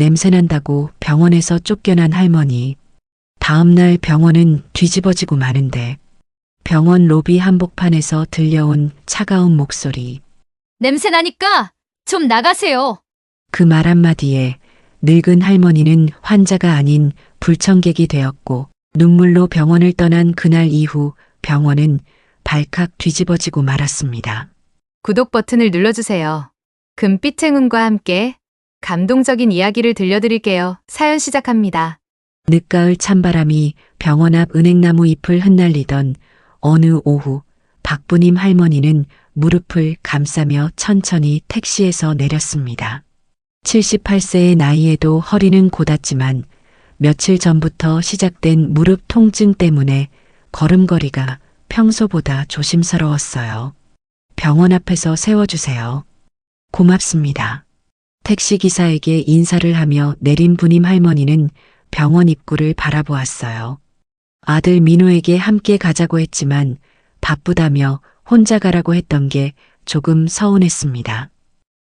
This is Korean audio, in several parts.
냄새난다고 병원에서 쫓겨난 할머니. 다음날 병원은 뒤집어지고 마는데 병원 로비 한복판에서 들려온 차가운 목소리. 냄새 나니까 좀 나가세요. 그 말 한마디에 늙은 할머니는 환자가 아닌 불청객이 되었고 눈물로 병원을 떠난 그날 이후 병원은 발칵 뒤집어지고 말았습니다. 구독 버튼을 눌러주세요. 금빛 행운과 함께 감동적인 이야기를 들려드릴게요. 사연 시작합니다. 늦가을 찬바람이 병원 앞 은행나무 잎을 흩날리던 어느 오후 박부님 할머니는 무릎을 감싸며 천천히 택시에서 내렸습니다. 78세의 나이에도 허리는 곧았지만 며칠 전부터 시작된 무릎 통증 때문에 걸음걸이가 평소보다 조심스러웠어요. 병원 앞에서 세워주세요. 고맙습니다. 택시기사에게 인사를 하며 내린 부님 할머니는 병원 입구를 바라보았어요. 아들 민호에게 함께 가자고 했지만 바쁘다며 혼자 가라고 했던 게 조금 서운했습니다.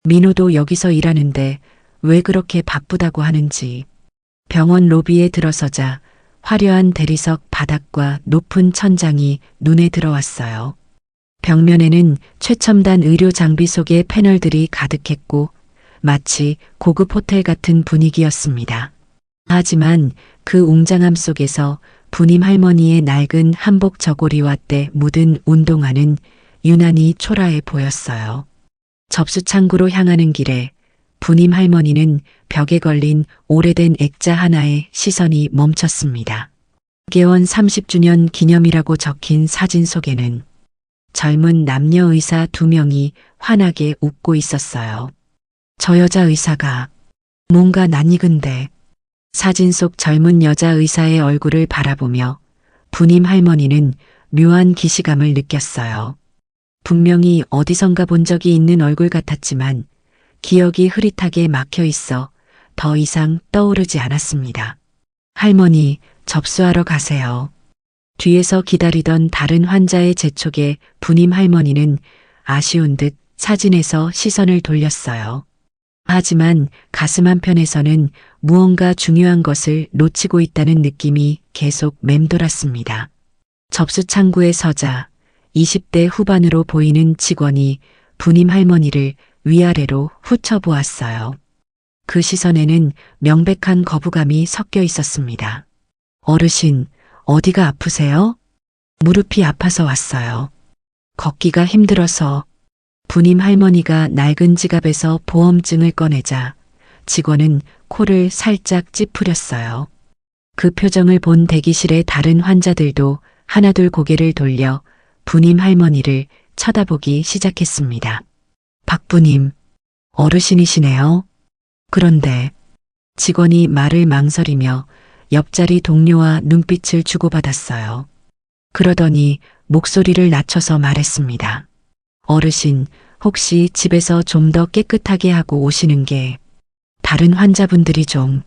민호도 여기서 일하는데 왜 그렇게 바쁘다고 하는지. 병원 로비에 들어서자 화려한 대리석 바닥과 높은 천장이 눈에 들어왔어요. 벽면에는 최첨단 의료 장비 속의 패널들이 가득했고 마치 고급 호텔 같은 분위기였습니다. 하지만 그 웅장함 속에서 부님 할머니의 낡은 한복 저고리와 때 묻은 운동화는 유난히 초라해 보였어요. 접수창구로 향하는 길에 부님 할머니는 벽에 걸린 오래된 액자 하나에 시선이 멈췄습니다. 개원 30주년 기념이라고 적힌 사진 속에는 젊은 남녀 의사 2명이 환하게 웃고 있었어요. 저 여자 의사가 뭔가 낯익은데. 사진 속 젊은 여자 의사의 얼굴을 바라보며 부님 할머니는 묘한 기시감을 느꼈어요. 분명히 어디선가 본 적이 있는 얼굴 같았지만 기억이 흐릿하게 막혀 있어 더 이상 떠오르지 않았습니다. 할머니, 접수하러 가세요. 뒤에서 기다리던 다른 환자의 재촉에 부님 할머니는 아쉬운 듯 사진에서 시선을 돌렸어요. 하지만 가슴 한편에서는 무언가 중요한 것을 놓치고 있다는 느낌이 계속 맴돌았습니다. 접수 창구에 서자 20대 후반으로 보이는 직원이 부님 할머니를 위아래로 훑어보았어요. 그 시선에는 명백한 거부감이 섞여 있었습니다. 어르신, 어디가 아프세요? 무릎이 아파서 왔어요. 걷기가 힘들어서. 부님 할머니가 낡은 지갑에서 보험증을 꺼내자 직원은 코를 살짝 찌푸렸어요. 그 표정을 본 대기실의 다른 환자들도 하나둘 고개를 돌려 부님 할머니를 쳐다보기 시작했습니다. 박부님, 어르신이시네요. 그런데 직원이 말을 망설이며 옆자리 동료와 눈빛을 주고받았어요. 그러더니 목소리를 낮춰서 말했습니다. 어르신, 혹시 집에서 좀 더 깨끗하게 하고 오시는 게 다른 환자분들이 좀.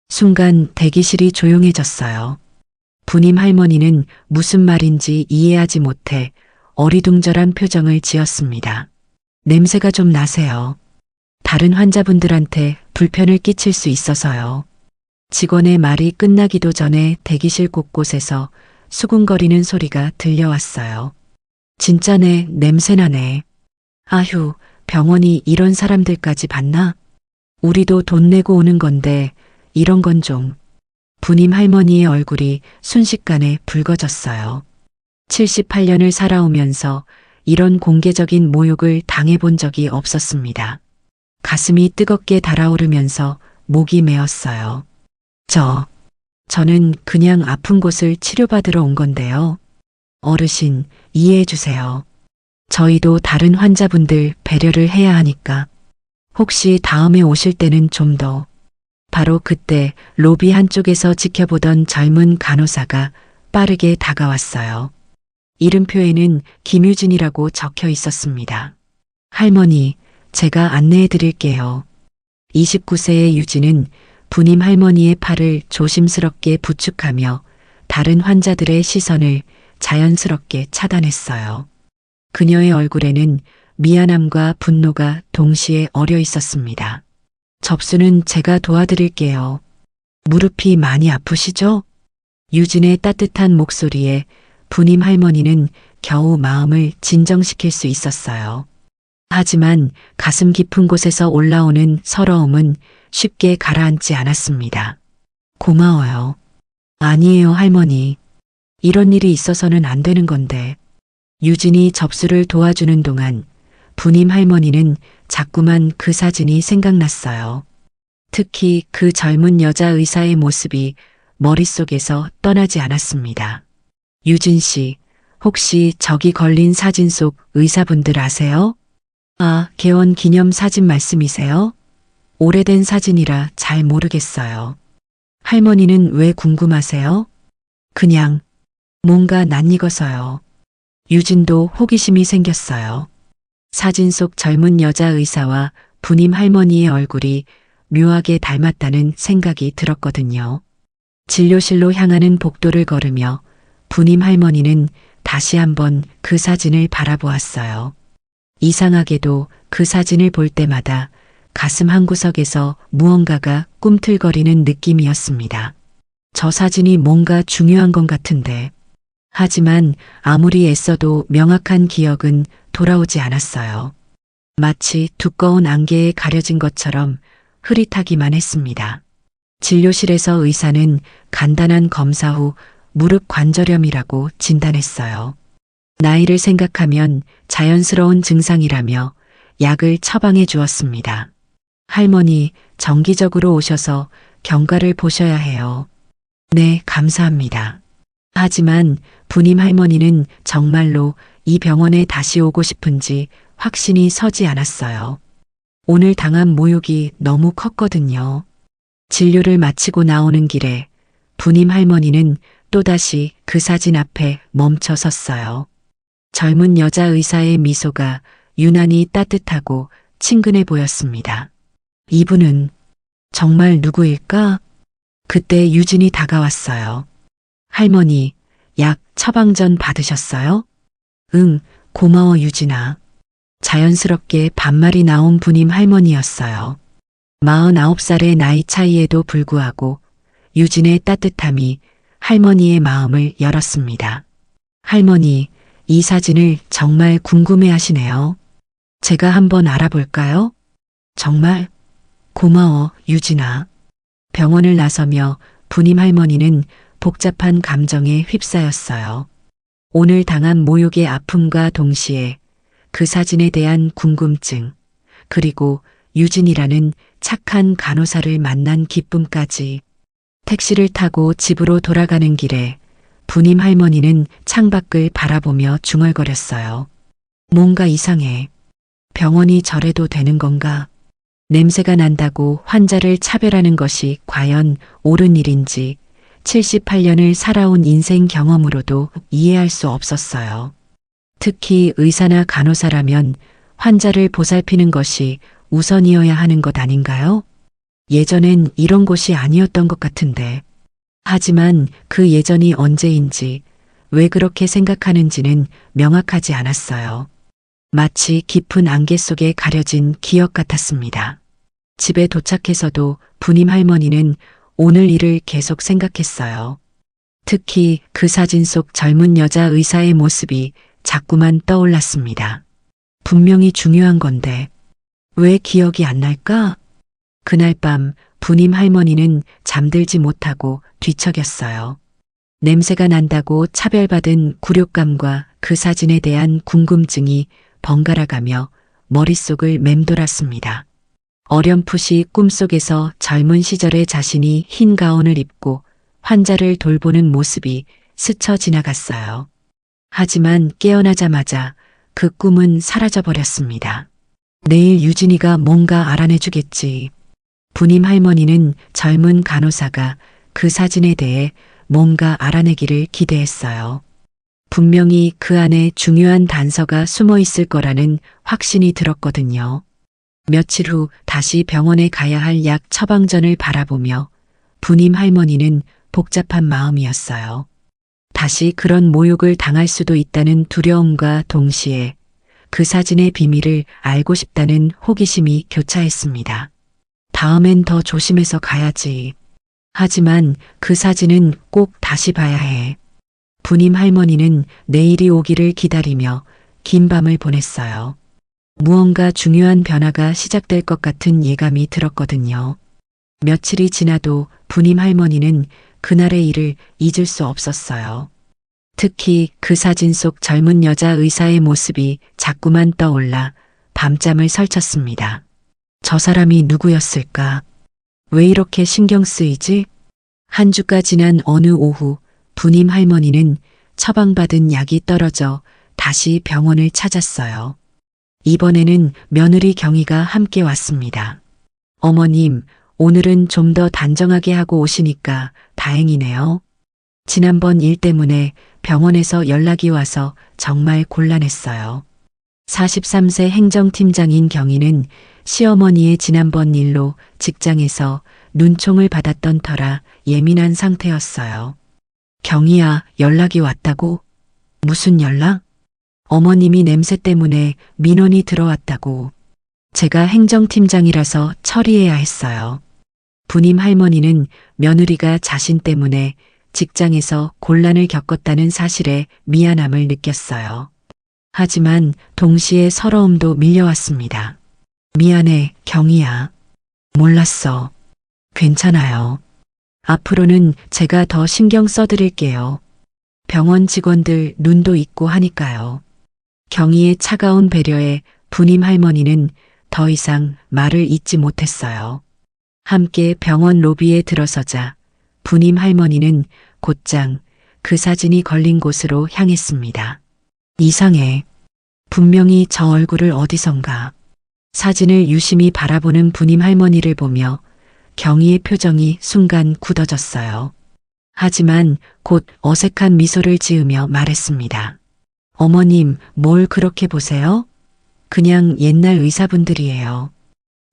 순간 대기실이 조용해졌어요. 부님 할머니는 무슨 말인지 이해하지 못해 어리둥절한 표정을 지었습니다. 냄새가 좀 나세요. 다른 환자분들한테 불편을 끼칠 수 있어서요. 직원의 말이 끝나기도 전에 대기실 곳곳에서 수군거리는 소리가 들려왔어요. 진짜네, 냄새나네. 아휴, 병원이 이런 사람들까지 봤나? 우리도 돈 내고 오는 건데 이런 건 좀. 부님 할머니의 얼굴이 순식간에 붉어졌어요. 78년을 살아오면서 이런 공개적인 모욕을 당해본 적이 없었습니다. 가슴이 뜨겁게 달아오르면서 목이 메었어요. 저는 그냥 아픈 곳을 치료받으러 온 건데요. 어르신, 이해해 주세요. 저희도 다른 환자분들 배려를 해야 하니까. 혹시 다음에 오실 때는 좀 더. 바로 그때 로비 한쪽에서 지켜보던 젊은 간호사가 빠르게 다가왔어요. 이름표에는 김유진이라고 적혀 있었습니다. 할머니, 제가 안내해 드릴게요. 29세의 유진은 부님 할머니의 팔을 조심스럽게 부축하며 다른 환자들의 시선을 자연스럽게 차단했어요. 그녀의 얼굴에는 미안함과 분노가 동시에 어려 있었습니다. 접수는 제가 도와드릴게요. 무릎이 많이 아프시죠? 유진의 따뜻한 목소리에 부님 할머니는 겨우 마음을 진정시킬 수 있었어요. 하지만 가슴 깊은 곳에서 올라오는 서러움은 쉽게 가라앉지 않았습니다. 고마워요. 아니에요, 할머니. 이런 일이 있어서는 안 되는 건데. 유진이 접수를 도와주는 동안 부님 할머니는 자꾸만 그 사진이 생각났어요. 특히 그 젊은 여자 의사의 모습이 머릿속에서 떠나지 않았습니다. 유진 씨, 혹시 저기 걸린 사진 속 의사분들 아세요? 아, 개원 기념 사진 말씀이세요? 오래된 사진이라 잘 모르겠어요. 할머니는 왜 궁금하세요? 그냥 뭔가 낯익어서요. 유진도 호기심이 생겼어요. 사진 속 젊은 여자 의사와 부님 할머니의 얼굴이 묘하게 닮았다는 생각이 들었거든요. 진료실로 향하는 복도를 걸으며 부님 할머니는 다시 한번 그 사진을 바라보았어요. 이상하게도 그 사진을 볼 때마다 가슴 한구석에서 무언가가 꿈틀거리는 느낌이었습니다. 저 사진이 뭔가 중요한 것 같은데. 하지만 아무리 애써도 명확한 기억은 돌아오지 않았어요. 마치 두꺼운 안개에 가려진 것처럼 흐릿하기만 했습니다. 진료실에서 의사는 간단한 검사 후 무릎 관절염이라고 진단했어요. 나이를 생각하면 자연스러운 증상이라며 약을 처방해 주었습니다. 할머니, 정기적으로 오셔서 경과를 보셔야 해요. 네, 감사합니다. 하지만 부님 할머니는 정말로 이 병원에 다시 오고 싶은지 확신이 서지 않았어요. 오늘 당한 모욕이 너무 컸거든요. 진료를 마치고 나오는 길에 부님 할머니는 또다시 그 사진 앞에 멈춰 섰어요. 젊은 여자 의사의 미소가 유난히 따뜻하고 친근해 보였습니다. 이분은 정말 누구일까? 그때 유진이 다가왔어요. 할머니, 약 처방전 받으셨어요? 응, 고마워 유진아. 자연스럽게 반말이 나온 부님 할머니였어요. 49살의 나이 차이에도 불구하고 유진의 따뜻함이 할머니의 마음을 열었습니다. 할머니, 이 사진을 정말 궁금해 하시네요. 제가 한번 알아볼까요? 정말 고마워, 유진아. 병원을 나서며 부님 할머니는 복잡한 감정에 휩싸였어요. 오늘 당한 모욕의 아픔과 동시에 그 사진에 대한 궁금증, 그리고 유진이라는 착한 간호사를 만난 기쁨까지. 택시를 타고 집으로 돌아가는 길에 부님 할머니는 창밖을 바라보며 중얼거렸어요. 뭔가 이상해. 병원이 저래도 되는 건가? 냄새가 난다고 환자를 차별하는 것이 과연 옳은 일인지 78년을 살아온 인생 경험으로도 이해할 수 없었어요. 특히 의사나 간호사라면 환자를 보살피는 것이 우선이어야 하는 것 아닌가요? 예전엔 이런 곳이 아니었던 것 같은데. 하지만 그 예전이 언제인지 왜 그렇게 생각하는지는 명확하지 않았어요. 마치 깊은 안개 속에 가려진 기억 같았습니다. 집에 도착해서도 부님 할머니는 오늘 일을 계속 생각했어요. 특히 그 사진 속 젊은 여자 의사의 모습이 자꾸만 떠올랐습니다. 분명히 중요한 건데 왜 기억이 안 날까? 그날 밤 부님 할머니는 잠들지 못하고 뒤척였어요. 냄새가 난다고 차별받은 굴욕감과 그 사진에 대한 궁금증이 번갈아가며 머릿속을 맴돌았습니다. 어렴풋이 꿈속에서 젊은 시절의 자신이 흰 가운을 입고 환자를 돌보는 모습이 스쳐 지나갔어요. 하지만 깨어나자마자 그 꿈은 사라져버렸습니다. 내일 유진이가 뭔가 알아내주겠지. 부님 할머니는 젊은 간호사가 그 사진에 대해 뭔가 알아내기를 기대했어요. 분명히 그 안에 중요한 단서가 숨어 있을 거라는 확신이 들었거든요. 며칠 후 다시 병원에 가야 할 약 처방전을 바라보며 부님 할머니는 복잡한 마음이었어요. 다시 그런 모욕을 당할 수도 있다는 두려움과 동시에 그 사진의 비밀을 알고 싶다는 호기심이 교차했습니다. 다음엔 더 조심해서 가야지. 하지만 그 사진은 꼭 다시 봐야 해. 부님 할머니는 내일이 오기를 기다리며 긴 밤을 보냈어요. 무언가 중요한 변화가 시작될 것 같은 예감이 들었거든요. 며칠이 지나도 부님 할머니는 그날의 일을 잊을 수 없었어요. 특히 그 사진 속 젊은 여자 의사의 모습이 자꾸만 떠올라 밤잠을 설쳤습니다. 저 사람이 누구였을까? 왜 이렇게 신경 쓰이지? 한 주가 지난 어느 오후 부님 할머니는 처방받은 약이 떨어져 다시 병원을 찾았어요. 이번에는 며느리 경희가 함께 왔습니다. 어머님, 오늘은 좀 더 단정하게 하고 오시니까 다행이네요. 지난번 일 때문에 병원에서 연락이 와서 정말 곤란했어요. 43세 행정팀장인 경희는 시어머니의 지난번 일로 직장에서 눈총을 받았던 터라 예민한 상태였어요. 경희야, 연락이 왔다고? 무슨 연락? 어머님이 냄새 때문에 민원이 들어왔다고. 제가 행정팀장이라서 처리해야 했어요. 부님 할머니는 며느리가 자신 때문에 직장에서 곤란을 겪었다는 사실에 미안함을 느꼈어요. 하지만 동시에 서러움도 밀려왔습니다. 미안해, 경희야. 몰랐어. 괜찮아요. 앞으로는 제가 더 신경 써드릴게요. 병원 직원들 눈도 있고 하니까요. 경희의 차가운 배려에 부님 할머니는 더 이상 말을 잇지 못했어요. 함께 병원 로비에 들어서자 부님 할머니는 곧장 그 사진이 걸린 곳으로 향했습니다. 이상해. 분명히 저 얼굴을 어디선가. 사진을 유심히 바라보는 부님 할머니를 보며 경희의 표정이 순간 굳어졌어요. 하지만 곧 어색한 미소를 지으며 말했습니다. 어머님, 뭘 그렇게 보세요? 그냥 옛날 의사분들이에요.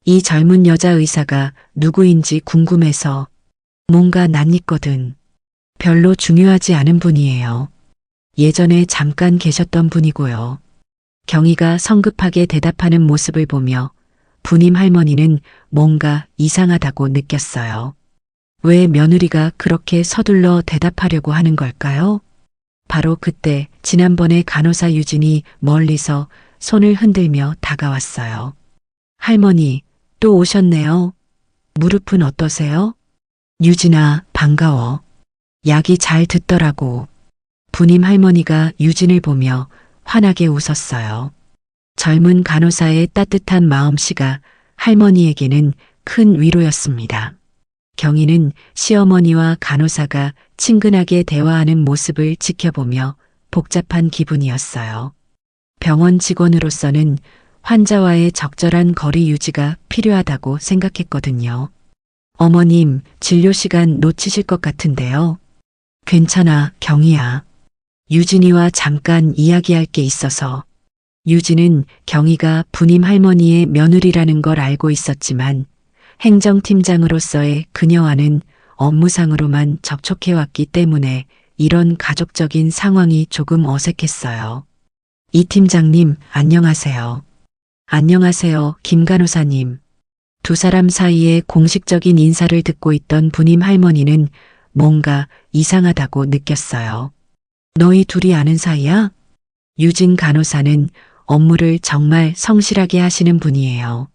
이 젊은 여자 의사가 누구인지 궁금해서 뭔가 낯익거든. 별로 중요하지 않은 분이에요. 예전에 잠깐 계셨던 분이고요. 경희가 성급하게 대답하는 모습을 보며 부님 할머니는 뭔가 이상하다고 느꼈어요. 왜 며느리가 그렇게 서둘러 대답하려고 하는 걸까요? 바로 그때 지난번에 간호사 유진이 멀리서 손을 흔들며 다가왔어요. 할머니, 또 오셨네요. 무릎은 어떠세요? 유진아, 반가워. 약이 잘 듣더라고. 부님 할머니가 유진을 보며 환하게 웃었어요. 젊은 간호사의 따뜻한 마음씨가 할머니에게는 큰 위로였습니다. 경희는 시어머니와 간호사가 친근하게 대화하는 모습을 지켜보며 복잡한 기분이었어요. 병원 직원으로서는 환자와의 적절한 거리 유지가 필요하다고 생각했거든요. 어머님, 진료 시간 놓치실 것 같은데요. 괜찮아, 경희야. 유진이와 잠깐 이야기할 게 있어서. 유진은 경희가 부님 할머니의 며느리라는 걸 알고 있었지만 행정팀장으로서의 그녀와는 업무상으로만 접촉해왔기 때문에 이런 가족적인 상황이 조금 어색했어요. 이 팀장님, 안녕하세요. 안녕하세요, 김 간호사님. 두 사람 사이에 공식적인 인사를 듣고 있던 부님 할머니는 뭔가 이상하다고 느꼈어요. 너희 둘이 아는 사이야? 유진 간호사는 업무를 정말 성실하게 하시는 분이에요.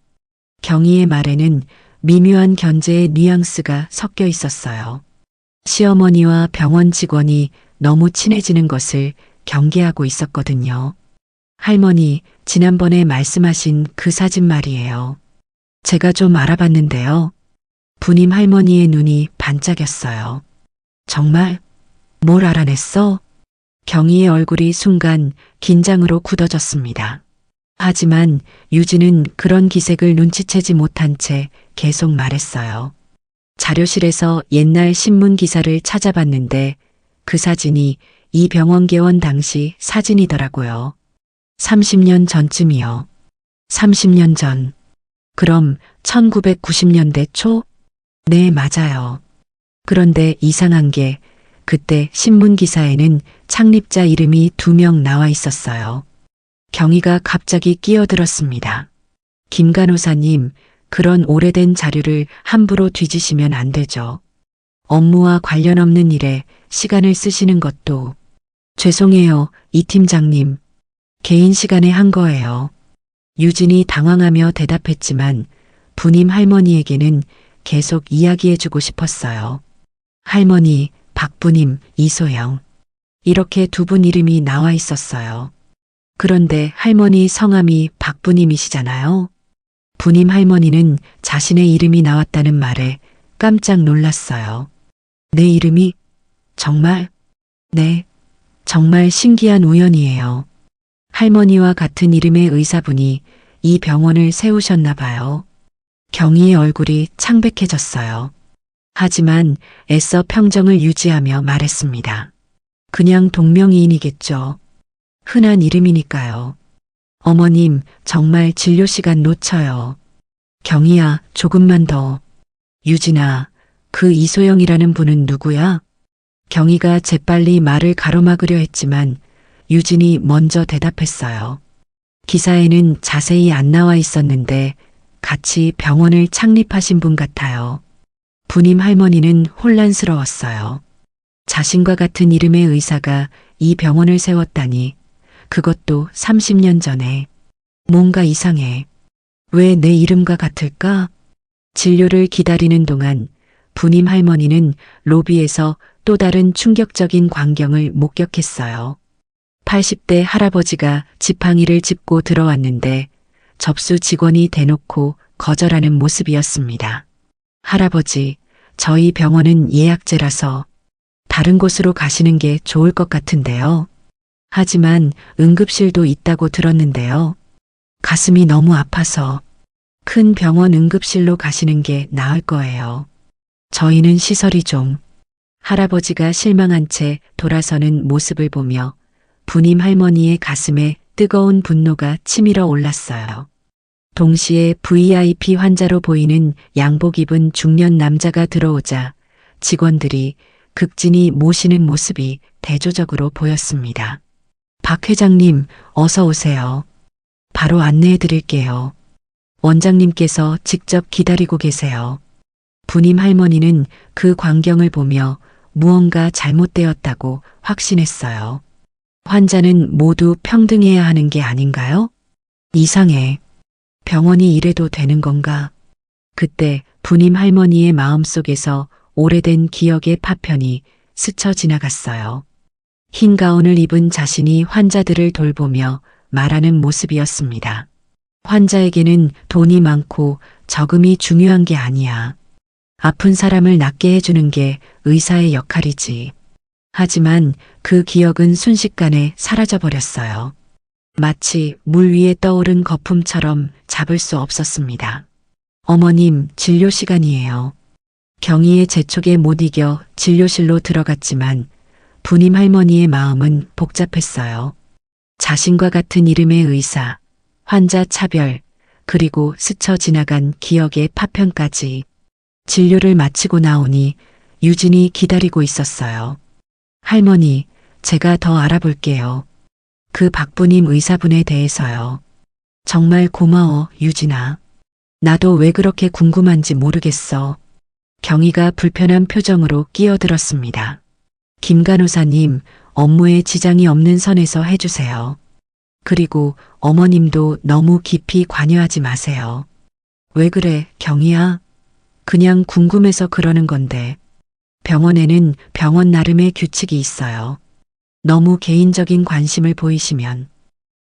경희의 말에는 미묘한 견제의 뉘앙스가 섞여 있었어요. 시어머니와 병원 직원이 너무 친해지는 것을 경계하고 있었거든요. 할머니, 지난번에 말씀하신 그 사진 말이에요. 제가 좀 알아봤는데요. 부님 할머니의 눈이 반짝였어요. 정말? 뭘 알아냈어? 경희의 얼굴이 순간 긴장으로 굳어졌습니다. 하지만 유진은 그런 기색을 눈치채지 못한 채 계속 말했어요. 자료실에서 옛날 신문 기사를 찾아봤는데 그 사진이 이 병원 개원 당시 사진이더라고요. 30년 전쯤이요. 30년 전. 그럼 1990년대 초? 네, 맞아요. 그런데 이상한 게 그때 신문 기사에는 창립자 이름이 2명 나와 있었어요. 경희가 갑자기 끼어들었습니다. 김 간호사님, 그런 오래된 자료를 함부로 뒤지시면 안 되죠. 업무와 관련 없는 일에 시간을 쓰시는 것도. 죄송해요, 이 팀장님. 개인 시간에 한 거예요. 유진이 당황하며 대답했지만 부님 할머니에게는 계속 이야기해주고 싶었어요. 할머니, 박부님, 이소영. 이렇게 두 분 이름이 나와 있었어요. 그런데 할머니 성함이 박부님이시잖아요. 부님 할머니는 자신의 이름이 나왔다는 말에 깜짝 놀랐어요. 내 이름이? 정말? 네, 정말 신기한 우연이에요. 할머니와 같은 이름의 의사분이 이 병원을 세우셨나 봐요. 경희의 얼굴이 창백해졌어요. 하지만 애써 평정을 유지하며 말했습니다. 그냥 동명이인이겠죠. 흔한 이름이니까요. 어머님, 정말 진료 시간 놓쳐요. 경희야, 조금만 더. 유진아, 그 이소영이라는 분은 누구야? 경희가 재빨리 말을 가로막으려 했지만 유진이 먼저 대답했어요. 기사에는 자세히 안 나와 있었는데 같이 병원을 창립하신 분 같아요. 부님 할머니는 혼란스러웠어요. 자신과 같은 이름의 의사가 이 병원을 세웠다니, 그것도 30년 전에. 뭔가 이상해. 왜 내 이름과 같을까? 진료를 기다리는 동안 부님 할머니는 로비에서 또 다른 충격적인 광경을 목격했어요. 80대 할아버지가 지팡이를 짚고 들어왔는데 접수 직원이 대놓고 거절하는 모습이었습니다. 할아버지, 저희 병원은 예약제라서 다른 곳으로 가시는 게 좋을 것 같은데요. 하지만 응급실도 있다고 들었는데요. 가슴이 너무 아파서 큰 병원 응급실로 가시는 게 나을 거예요. 저희는 시설이 좀. 할아버지가 실망한 채 돌아서는 모습을 보며 부님 할머니의 가슴에 뜨거운 분노가 치밀어 올랐어요. 동시에 VIP 환자로 보이는 양복 입은 중년 남자가 들어오자 직원들이 극진히 모시는 모습이 대조적으로 보였습니다. 박 회장님, 어서 오세요. 바로 안내해 드릴게요. 원장님께서 직접 기다리고 계세요. 부님 할머니는 그 광경을 보며 무언가 잘못되었다고 확신했어요. 환자는 모두 평등해야 하는 게 아닌가요? 이상해. 병원이 이래도 되는 건가? 그때 부님 할머니의 마음속에서 오래된 기억의 파편이 스쳐 지나갔어요. 흰 가운을 입은 자신이 환자들을 돌보며 말하는 모습이었습니다. 환자에게는 돈이 많고 적음이 중요한 게 아니야. 아픈 사람을 낫게 해주는 게 의사의 역할이지. 하지만 그 기억은 순식간에 사라져버렸어요. 마치 물 위에 떠오른 거품처럼 잡을 수 없었습니다. 어머님, 진료 시간이에요. 경희의 재촉에 못 이겨 진료실로 들어갔지만 부님 할머니의 마음은 복잡했어요. 자신과 같은 이름의 의사, 환자 차별, 그리고 스쳐 지나간 기억의 파편까지. 진료를 마치고 나오니 유진이 기다리고 있었어요. 할머니, 제가 더 알아볼게요. 그 박부님 의사분에 대해서요. 정말 고마워, 유진아. 나도 왜 그렇게 궁금한지 모르겠어. 경희가 불편한 표정으로 끼어들었습니다. 김 간호사님, 업무에 지장이 없는 선에서 해주세요. 그리고 어머님도 너무 깊이 관여하지 마세요. 왜 그래, 경희야? 그냥 궁금해서 그러는 건데. 병원에는 병원 나름의 규칙이 있어요. 너무 개인적인 관심을 보이시면.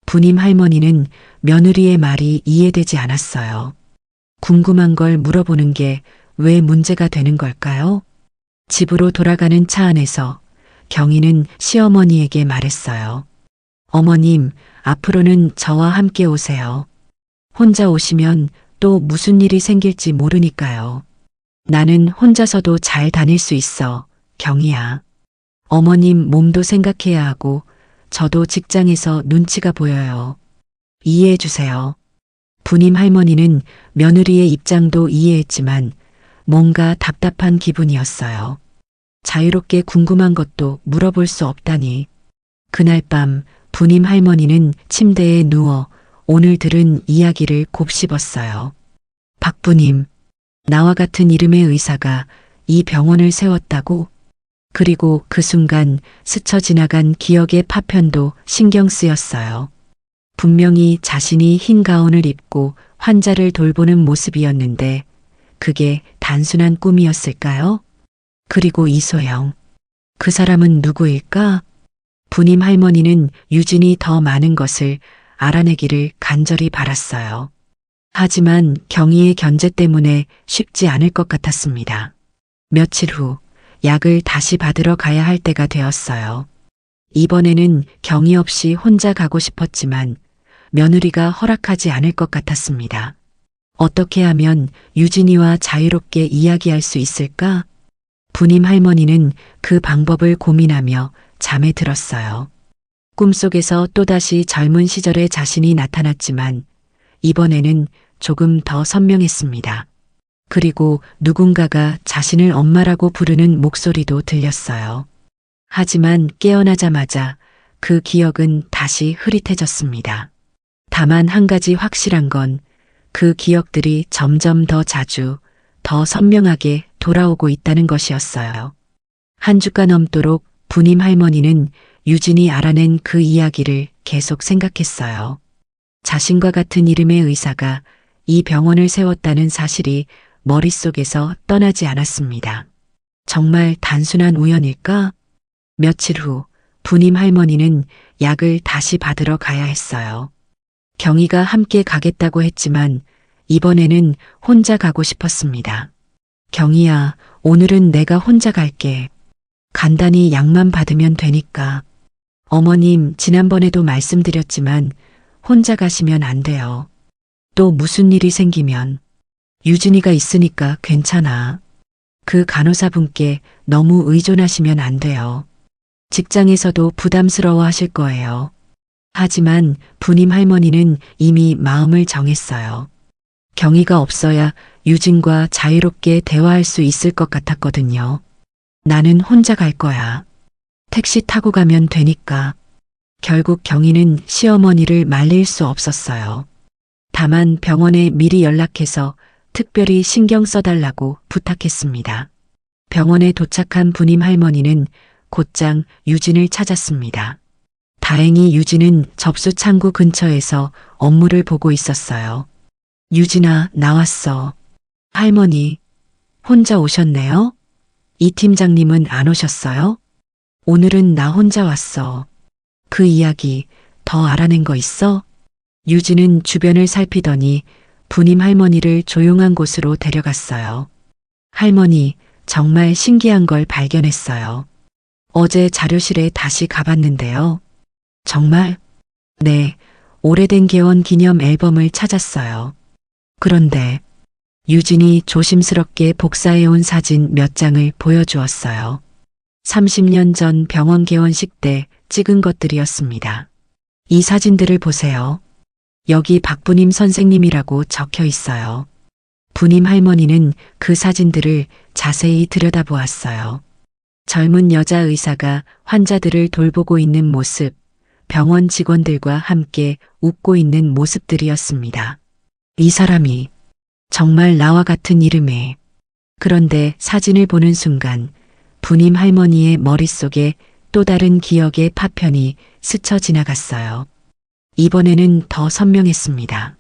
부님 할머니는 며느리의 말이 이해되지 않았어요. 궁금한 걸 물어보는 게 왜 문제가 되는 걸까요? 집으로 돌아가는 차 안에서 경희는 시어머니에게 말했어요. 어머님, 앞으로는 저와 함께 오세요. 혼자 오시면 또 무슨 일이 생길지 모르니까요. 나는 혼자서도 잘 다닐 수 있어, 경희야. 어머님 몸도 생각해야 하고 저도 직장에서 눈치가 보여요. 이해해 주세요. 부님 할머니는 며느리의 입장도 이해했지만 뭔가 답답한 기분이었어요. 자유롭게 궁금한 것도 물어볼 수 없다니. 그날 밤 부님 할머니는 침대에 누워 오늘 들은 이야기를 곱씹었어요. 박부님, 나와 같은 이름의 의사가 이 병원을 세웠다고? 그리고 그 순간 스쳐 지나간 기억의 파편도 신경 쓰였어요. 분명히 자신이 흰 가운을 입고 환자를 돌보는 모습이었는데 그게 단순한 꿈이었을까요? 그리고 이소영. 그 사람은 누구일까? 부님 할머니는 유진이 더 많은 것을 알아내기를 간절히 바랐어요. 하지만 경희의 견제 때문에 쉽지 않을 것 같았습니다. 며칠 후 약을 다시 받으러 가야 할 때가 되었어요. 이번에는 경희 없이 혼자 가고 싶었지만 며느리가 허락하지 않을 것 같았습니다. 어떻게 하면 유진이와 자유롭게 이야기할 수 있을까? 부님 할머니는 그 방법을 고민하며 잠에 들었어요. 꿈속에서 또다시 젊은 시절의 자신이 나타났지만 이번에는 조금 더 선명했습니다. 그리고 누군가가 자신을 엄마라고 부르는 목소리도 들렸어요. 하지만 깨어나자마자 그 기억은 다시 흐릿해졌습니다. 다만 한 가지 확실한 건 그 기억들이 점점 더 자주, 더 선명하게 돌아오고 있다는 것이었어요. 한 주가 넘도록 부님 할머니는 유진이 알아낸 그 이야기를 계속 생각했어요. 자신과 같은 이름의 의사가 이 병원을 세웠다는 사실이 머릿속에서 떠나지 않았습니다. 정말 단순한 우연일까? 며칠 후 부님 할머니는 약을 다시 받으러 가야 했어요. 경희가 함께 가겠다고 했지만 이번에는 혼자 가고 싶었습니다. 경희야, 오늘은 내가 혼자 갈게. 간단히 약만 받으면 되니까. 어머님, 지난번에도 말씀드렸지만 혼자 가시면 안 돼요. 또 무슨 일이 생기면 유진이가 있으니까 괜찮아. 그 간호사분께 너무 의존하시면 안 돼요. 직장에서도 부담스러워 하실 거예요. 하지만 부님 할머니는 이미 마음을 정했어요. 경희가 없어야 유진과 자유롭게 대화할 수 있을 것 같았거든요. 나는 혼자 갈 거야. 택시 타고 가면 되니까. 결국 경희는 시어머니를 말릴 수 없었어요. 다만 병원에 미리 연락해서 특별히 신경 써달라고 부탁했습니다. 병원에 도착한 부님 할머니는 곧장 유진을 찾았습니다. 다행히 유진은 접수 창구 근처에서 업무를 보고 있었어요. 유진아, 나왔어. 할머니, 혼자 오셨네요? 이 팀장님은 안 오셨어요? 오늘은 나 혼자 왔어. 그 이야기 더 알아낸 거 있어? 유진은 주변을 살피더니 부님 할머니를 조용한 곳으로 데려갔어요. 할머니, 정말 신기한 걸 발견했어요. 어제 자료실에 다시 가봤는데요. 정말? 네, 오래된 개원 기념 앨범을 찾았어요. 그런데 유진이 조심스럽게 복사해온 사진 몇 장을 보여주었어요. 30년 전 병원 개원식 때 찍은 것들이었습니다. 이 사진들을 보세요. 여기 박부님 선생님이라고 적혀 있어요. 부님 할머니는 그 사진들을 자세히 들여다보았어요. 젊은 여자 의사가 환자들을 돌보고 있는 모습, 병원 직원들과 함께 웃고 있는 모습들이었습니다. 이 사람이 정말 나와 같은 이름에. 그런데 사진을 보는 순간 부님 할머니의 머릿속에 또 다른 기억의 파편이 스쳐 지나갔어요. 이번에는 더 선명했습니다.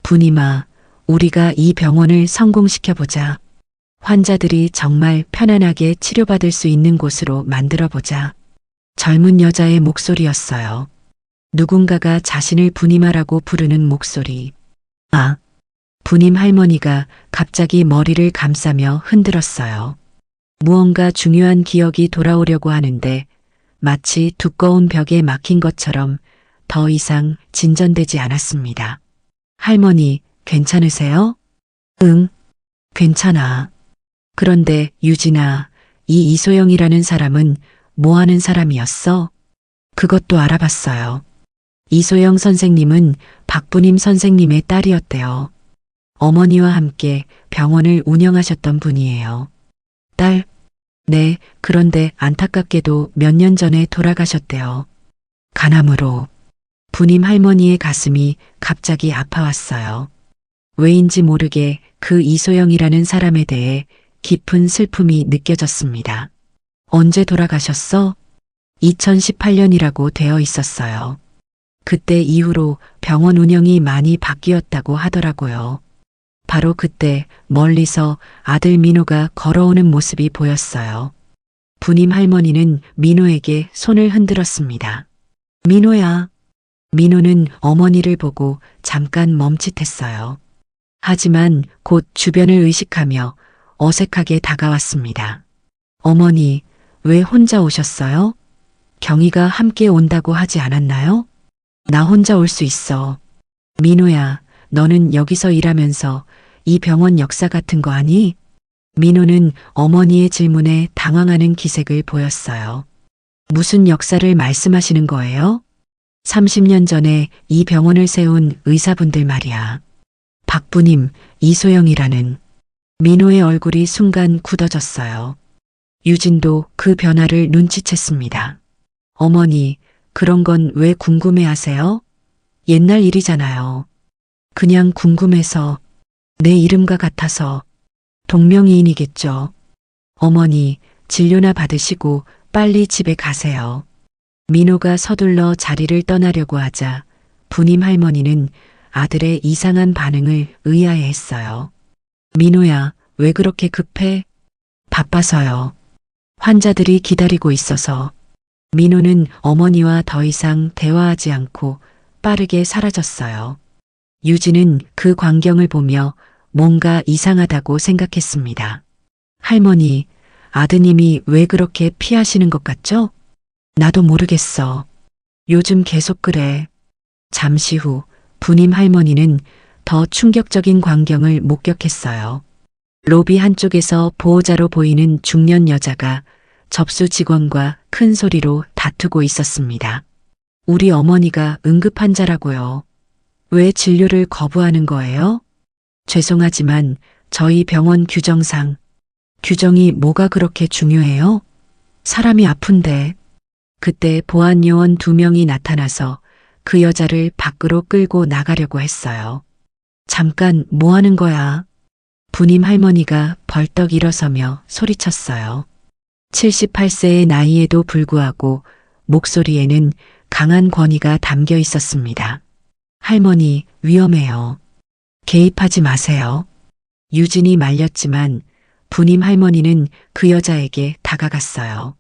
부님아, 우리가 이 병원을 성공시켜보자. 환자들이 정말 편안하게 치료받을 수 있는 곳으로 만들어보자. 젊은 여자의 목소리였어요. 누군가가 자신을 부님아라고 부르는 목소리. 아, 부님 할머니가 갑자기 머리를 감싸며 흔들었어요. 무언가 중요한 기억이 돌아오려고 하는데 마치 두꺼운 벽에 막힌 것처럼 더 이상 진전되지 않았습니다. 할머니, 괜찮으세요? 응, 괜찮아. 그런데 유진아, 이 이소영이라는 사람은 뭐 하는 사람이었어? 그것도 알아봤어요. 이소영 선생님은 박부님 선생님의 딸이었대요. 어머니와 함께 병원을 운영하셨던 분이에요. 딸? 네, 그런데 안타깝게도 몇 년 전에 돌아가셨대요. 간암으로. 부님 할머니의 가슴이 갑자기 아파왔어요. 왜인지 모르게 그 이소영이라는 사람에 대해 깊은 슬픔이 느껴졌습니다. 언제 돌아가셨어? 2018년이라고 되어 있었어요. 그때 이후로 병원 운영이 많이 바뀌었다고 하더라고요. 바로 그때 멀리서 아들 민호가 걸어오는 모습이 보였어요. 부님 할머니는 민호에게 손을 흔들었습니다. 민호야. 민호는 어머니를 보고 잠깐 멈칫했어요. 하지만 곧 주변을 의식하며 어색하게 다가왔습니다. 어머니, 왜 혼자 오셨어요? 경희가 함께 온다고 하지 않았나요? 나 혼자 올 수 있어. 민호야, 너는 여기서 일하면서 이 병원 역사 같은 거 아니? 민호는 어머니의 질문에 당황하는 기색을 보였어요. 무슨 역사를 말씀하시는 거예요? 30년 전에 이 병원을 세운 의사분들 말이야. 박부님, 이소영이라는. 민호의 얼굴이 순간 굳어졌어요. 유진도 그 변화를 눈치챘습니다. 어머니, 그런 건 왜 궁금해 하세요? 옛날 일이잖아요. 그냥 궁금해서, 내 이름과 같아서. 동명이인이겠죠. 어머니, 진료나 받으시고 빨리 집에 가세요. 민호가 서둘러 자리를 떠나려고 하자 부님 할머니는 아들의 이상한 반응을 의아해했어요. 민호야, 왜 그렇게 급해? 바빠서요. 환자들이 기다리고 있어서. 민호는 어머니와 더 이상 대화하지 않고 빠르게 사라졌어요. 유진은 그 광경을 보며 뭔가 이상하다고 생각했습니다. 할머니, 아드님이 왜 그렇게 피하시는 것 같죠? 나도 모르겠어. 요즘 계속 그래. 잠시 후 부님 할머니는 더 충격적인 광경을 목격했어요. 로비 한쪽에서 보호자로 보이는 중년 여자가 접수 직원과 큰 소리로 다투고 있었습니다. 우리 어머니가 응급 환자라고요. 왜 진료를 거부하는 거예요? 죄송하지만 저희 병원 규정상. 규정이 뭐가 그렇게 중요해요? 사람이 아픈데. 그때 보안 요원 2명이 나타나서 그 여자를 밖으로 끌고 나가려고 했어요. 잠깐 뭐 하는 거야? 부님 할머니가 벌떡 일어서며 소리쳤어요. 78세의 나이에도 불구하고 목소리에는 강한 권위가 담겨 있었습니다. 할머니, 위험해요. 개입하지 마세요. 유진이 말렸지만 부님 할머니는 그 여자에게 다가갔어요.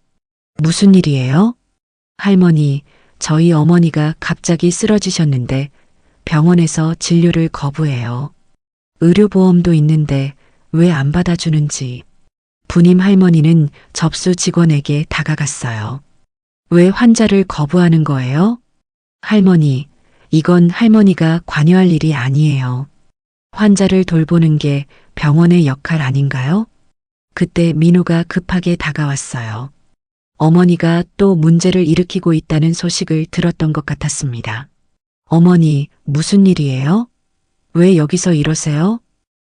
무슨 일이에요? 할머니, 저희 어머니가 갑자기 쓰러지셨는데 병원에서 진료를 거부해요. 의료보험도 있는데 왜 안 받아주는지. 부님 할머니는 접수 직원에게 다가갔어요. 왜 환자를 거부하는 거예요? 할머니, 이건 할머니가 관여할 일이 아니에요. 환자를 돌보는 게 병원의 역할 아닌가요? 그때 민호가 급하게 다가왔어요. 어머니가 또 문제를 일으키고 있다는 소식을 들었던 것 같았습니다. 어머니, 무슨 일이에요? 왜 여기서 이러세요?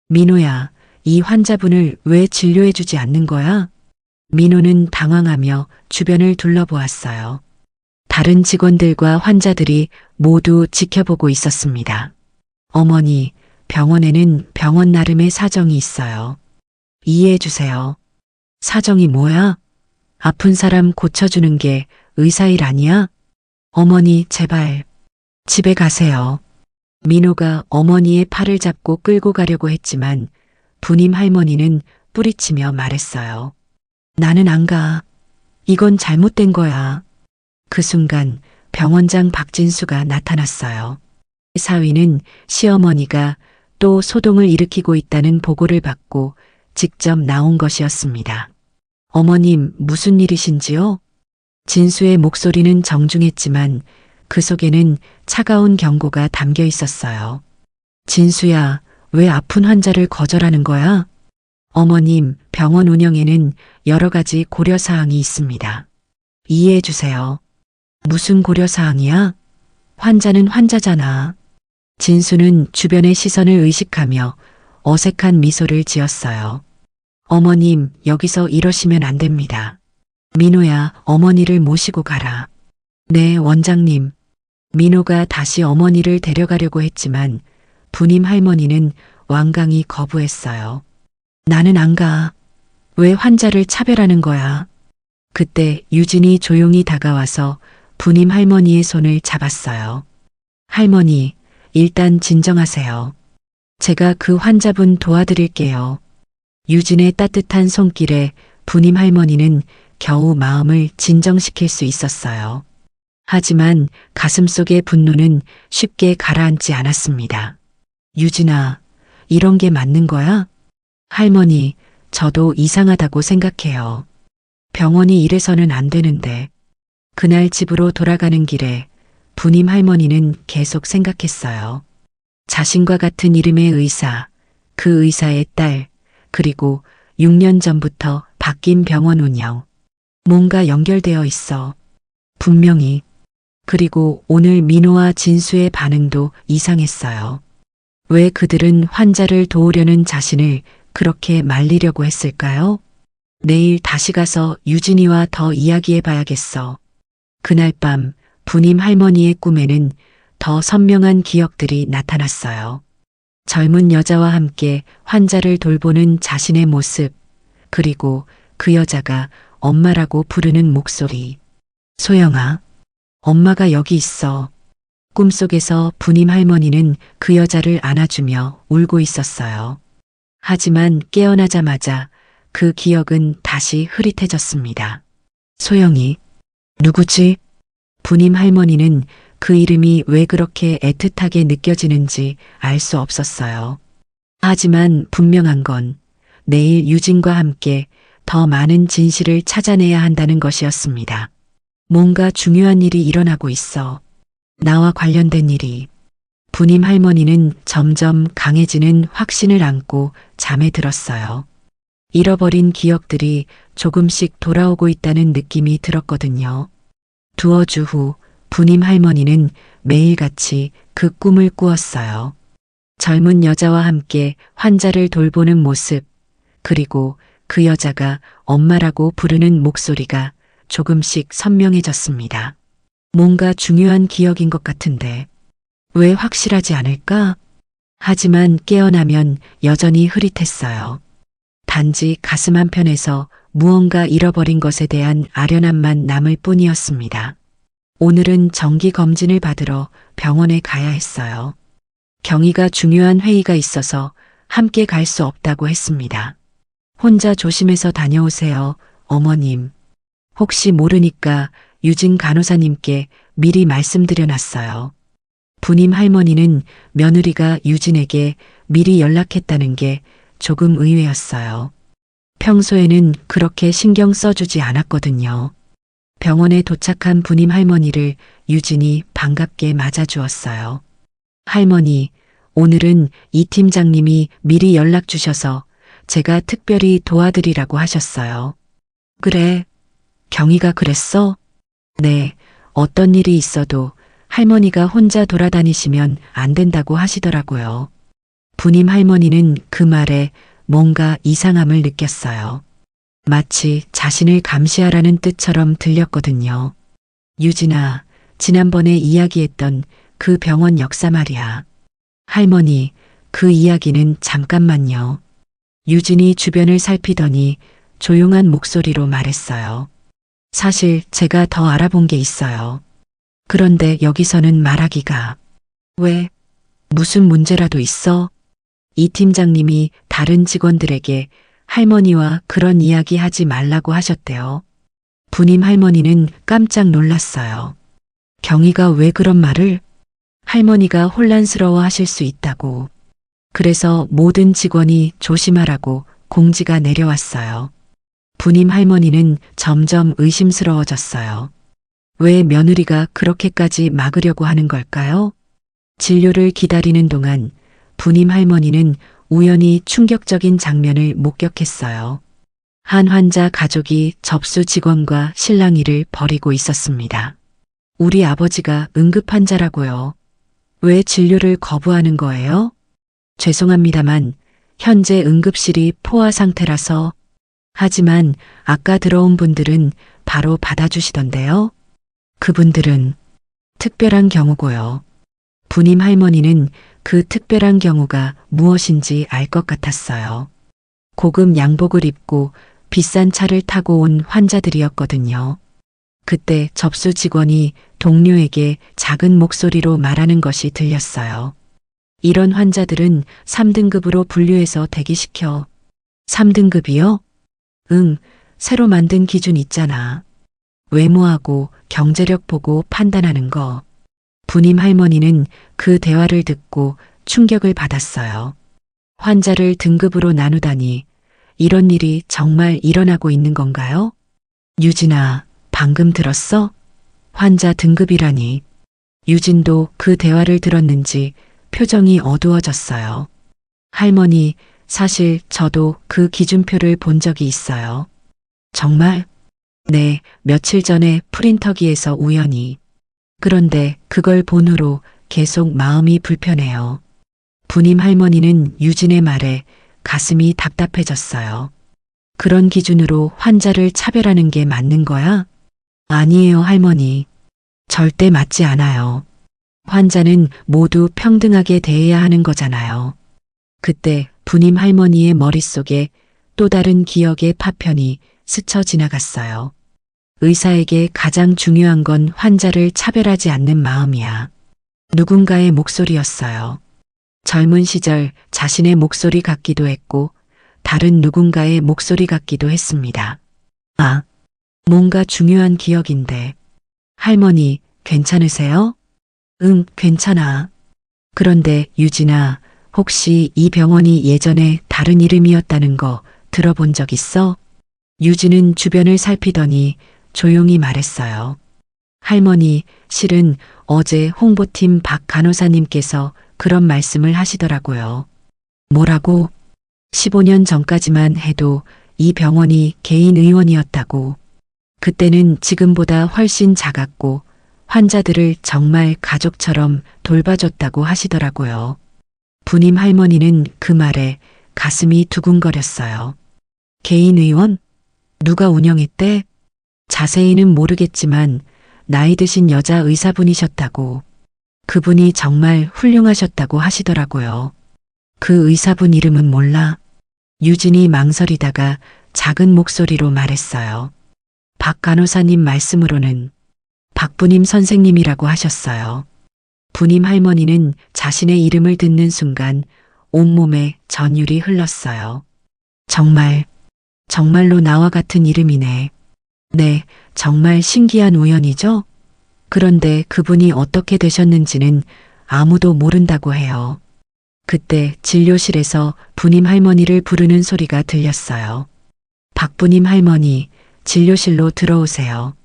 민호야, 이 환자분을 왜 진료해주지 않는 거야? 민호는 당황하며 주변을 둘러보았어요. 다른 직원들과 환자들이 모두 지켜보고 있었습니다. 어머니, 병원에는 병원 나름의 사정이 있어요. 이해해 주세요. 사정이 뭐야? 아픈 사람 고쳐주는 게 의사 일 아니야? 어머니, 제발. 집에 가세요. 민호가 어머니의 팔을 잡고 끌고 가려고 했지만 부님 할머니는 뿌리치며 말했어요. 나는 안 가. 이건 잘못된 거야. 그 순간 병원장 박진수가 나타났어요. 사위는 시어머니가 또 소동을 일으키고 있다는 보고를 받고 직접 나온 것이었습니다. 어머님, 무슨 일이신지요? 진수의 목소리는 정중했지만 그 속에는 차가운 경고가 담겨 있었어요. 진수야, 왜 아픈 환자를 거절하는 거야? 어머님, 병원 운영에는 여러 가지 고려사항이 있습니다. 이해해 주세요. 무슨 고려사항이야? 환자는 환자잖아. 진수는 주변의 시선을 의식하며 어색한 미소를 지었어요. 어머님, 여기서 이러시면 안 됩니다. 민호야, 어머니를 모시고 가라. 네, 원장님. 민호가 다시 어머니를 데려가려고 했지만 부님 할머니는 완강히 거부했어요. 나는 안 가. 왜 환자를 차별하는 거야? 그때 유진이 조용히 다가와서 부님 할머니의 손을 잡았어요. 할머니, 일단 진정하세요. 제가 그 환자분 도와드릴게요. 유진의 따뜻한 손길에 부님 할머니는 겨우 마음을 진정시킬 수 있었어요. 하지만 가슴속의 분노는 쉽게 가라앉지 않았습니다. 유진아, 이런 게 맞는 거야? 할머니, 저도 이상하다고 생각해요. 병원이 이래서는 안 되는데. 그날 집으로 돌아가는 길에 부님 할머니는 계속 생각했어요. 자신과 같은 이름의 의사, 그 의사의 딸, 그리고 6년 전부터 바뀐 병원 운영. 뭔가 연결되어 있어. 분명히. 그리고 오늘 민호와 진수의 반응도 이상했어요. 왜 그들은 환자를 도우려는 자신을 그렇게 말리려고 했을까요? 내일 다시 가서 유진이와 더 이야기해 봐야겠어. 그날 밤 부님 할머니의 꿈에는 더 선명한 기억들이 나타났어요. 젊은 여자와 함께 환자를 돌보는 자신의 모습, 그리고 그 여자가 엄마라고 부르는 목소리. 소영아, 엄마가 여기 있어. 꿈속에서 부님 할머니는 그 여자를 안아주며 울고 있었어요. 하지만 깨어나자마자 그 기억은 다시 흐릿해졌습니다. 소영이, 누구지? 부님 할머니는 그 이름이 왜 그렇게 애틋하게 느껴지는지 알 수 없었어요. 하지만 분명한 건 내일 유진과 함께 더 많은 진실을 찾아내야 한다는 것이었습니다. 뭔가 중요한 일이 일어나고 있어. 나와 관련된 일이. 부님 할머니는 점점 강해지는 확신을 안고 잠에 들었어요. 잃어버린 기억들이 조금씩 돌아오고 있다는 느낌이 들었거든요. 두어 주 후 부님 할머니는 매일같이 그 꿈을 꾸었어요. 젊은 여자와 함께 환자를 돌보는 모습, 그리고 그 여자가 엄마라고 부르는 목소리가 조금씩 선명해졌습니다. 뭔가 중요한 기억인 것 같은데 왜 확실하지 않을까? 하지만 깨어나면 여전히 흐릿했어요. 단지 가슴 한편에서 무언가 잃어버린 것에 대한 아련함만 남을 뿐이었습니다. 오늘은 정기 검진을 받으러 병원에 가야 했어요. 경희가 중요한 회의가 있어서 함께 갈 수 없다고 했습니다. 혼자 조심해서 다녀오세요, 어머님. 혹시 모르니까 유진 간호사님께 미리 말씀드려 놨어요. 부님 할머니는 며느리가 유진에게 미리 연락했다는 게 조금 의외였어요. 평소에는 그렇게 신경 써주지 않았거든요. 병원에 도착한 부님 할머니를 유진이 반갑게 맞아주었어요. 할머니, 오늘은 이 팀장님이 미리 연락 주셔서 제가 특별히 도와드리라고 하셨어요. 그래, 경희가 그랬어? 네, 어떤 일이 있어도 할머니가 혼자 돌아다니시면 안 된다고 하시더라고요. 부님 할머니는 그 말에 뭔가 이상함을 느꼈어요. 마치 자신을 감시하라는 뜻처럼 들렸거든요. 유진아, 지난번에 이야기했던 그 병원 역사 말이야. 할머니, 그 이야기는 잠깐만요. 유진이 주변을 살피더니 조용한 목소리로 말했어요. 사실 제가 더 알아본 게 있어요. 그런데 여기서는 말하기가. 왜? 무슨 문제라도 있어? 이 팀장님이 다른 직원들에게 할머니와 그런 이야기 하지 말라고 하셨대요. 부님 할머니는 깜짝 놀랐어요. 경희가 왜 그런 말을? 할머니가 혼란스러워 하실 수 있다고. 그래서 모든 직원이 조심하라고 공지가 내려왔어요. 부님 할머니는 점점 의심스러워졌어요. 왜 며느리가 그렇게까지 막으려고 하는 걸까요? 진료를 기다리는 동안 부님 할머니는 우연히 충격적인 장면을 목격했어요. 한 환자 가족이 접수 직원과 실랑이를 벌이고 있었습니다. 우리 아버지가 응급 환자라고요. 왜 진료를 거부하는 거예요? 죄송합니다만 현재 응급실이 포화 상태라서. 하지만 아까 들어온 분들은 바로 받아주시던데요. 그분들은 특별한 경우고요. 부님 할머니는 그 특별한 경우가 무엇인지 알 것 같았어요. 고급 양복을 입고 비싼 차를 타고 온 환자들이었거든요. 그때 접수 직원이 동료에게 작은 목소리로 말하는 것이 들렸어요. 이런 환자들은 3등급으로 분류해서 대기시켜. 3등급이요? 응, 새로 만든 기준 있잖아. 외모하고 경제력 보고 판단하는 거. 부님 할머니는 그 대화를 듣고 충격을 받았어요. 환자를 등급으로 나누다니 이런 일이 정말 일어나고 있는 건가요? 유진아, 방금 들었어? 환자 등급이라니. 유진도 그 대화를 들었는지 표정이 어두워졌어요. 할머니, 사실 저도 그 기준표를 본 적이 있어요. 정말? 네, 며칠 전에 프린터기에서 우연히. 그런데 그걸 본 후로 계속 마음이 불편해요. 부님 할머니는 유진의 말에 가슴이 답답해졌어요. 그런 기준으로 환자를 차별하는 게 맞는 거야? 아니에요, 할머니. 절대 맞지 않아요. 환자는 모두 평등하게 대해야 하는 거잖아요. 그때 부님 할머니의 머릿속에 또 다른 기억의 파편이 스쳐 지나갔어요. 의사에게 가장 중요한 건 환자를 차별하지 않는 마음이야. 누군가의 목소리였어요. 젊은 시절 자신의 목소리 같기도 했고 다른 누군가의 목소리 같기도 했습니다. 아, 뭔가 중요한 기억인데. 할머니, 괜찮으세요? 응, 괜찮아. 그런데 유진아, 혹시 이 병원이 예전에 다른 이름이었다는 거 들어본 적 있어? 유진은 주변을 살피더니 조용히 말했어요. 할머니, 실은 어제 홍보팀 박 간호사님께서 그런 말씀을 하시더라고요. 뭐라고? 15년 전까지만 해도 이 병원이 개인 의원이었다고. 그때는 지금보다 훨씬 작았고 환자들을 정말 가족처럼 돌봐줬다고 하시더라고요. 부님 할머니는 그 말에 가슴이 두근거렸어요. 개인 의원? 누가 운영했대? 자세히는 모르겠지만 나이 드신 여자 의사분이셨다고. 그분이 정말 훌륭하셨다고 하시더라고요. 그 의사분 이름은 몰라? 유진이 망설이다가 작은 목소리로 말했어요. 박 간호사님 말씀으로는 박부님 선생님이라고 하셨어요. 부님 할머니는 자신의 이름을 듣는 순간 온몸에 전율이 흘렀어요. 정말로 나와 같은 이름이네. 네, 정말 신기한 우연이죠? 그런데 그분이 어떻게 되셨는지는 아무도 모른다고 해요. 그때 진료실에서 부님 할머니를 부르는 소리가 들렸어요. 박부님 할머니, 진료실로 들어오세요.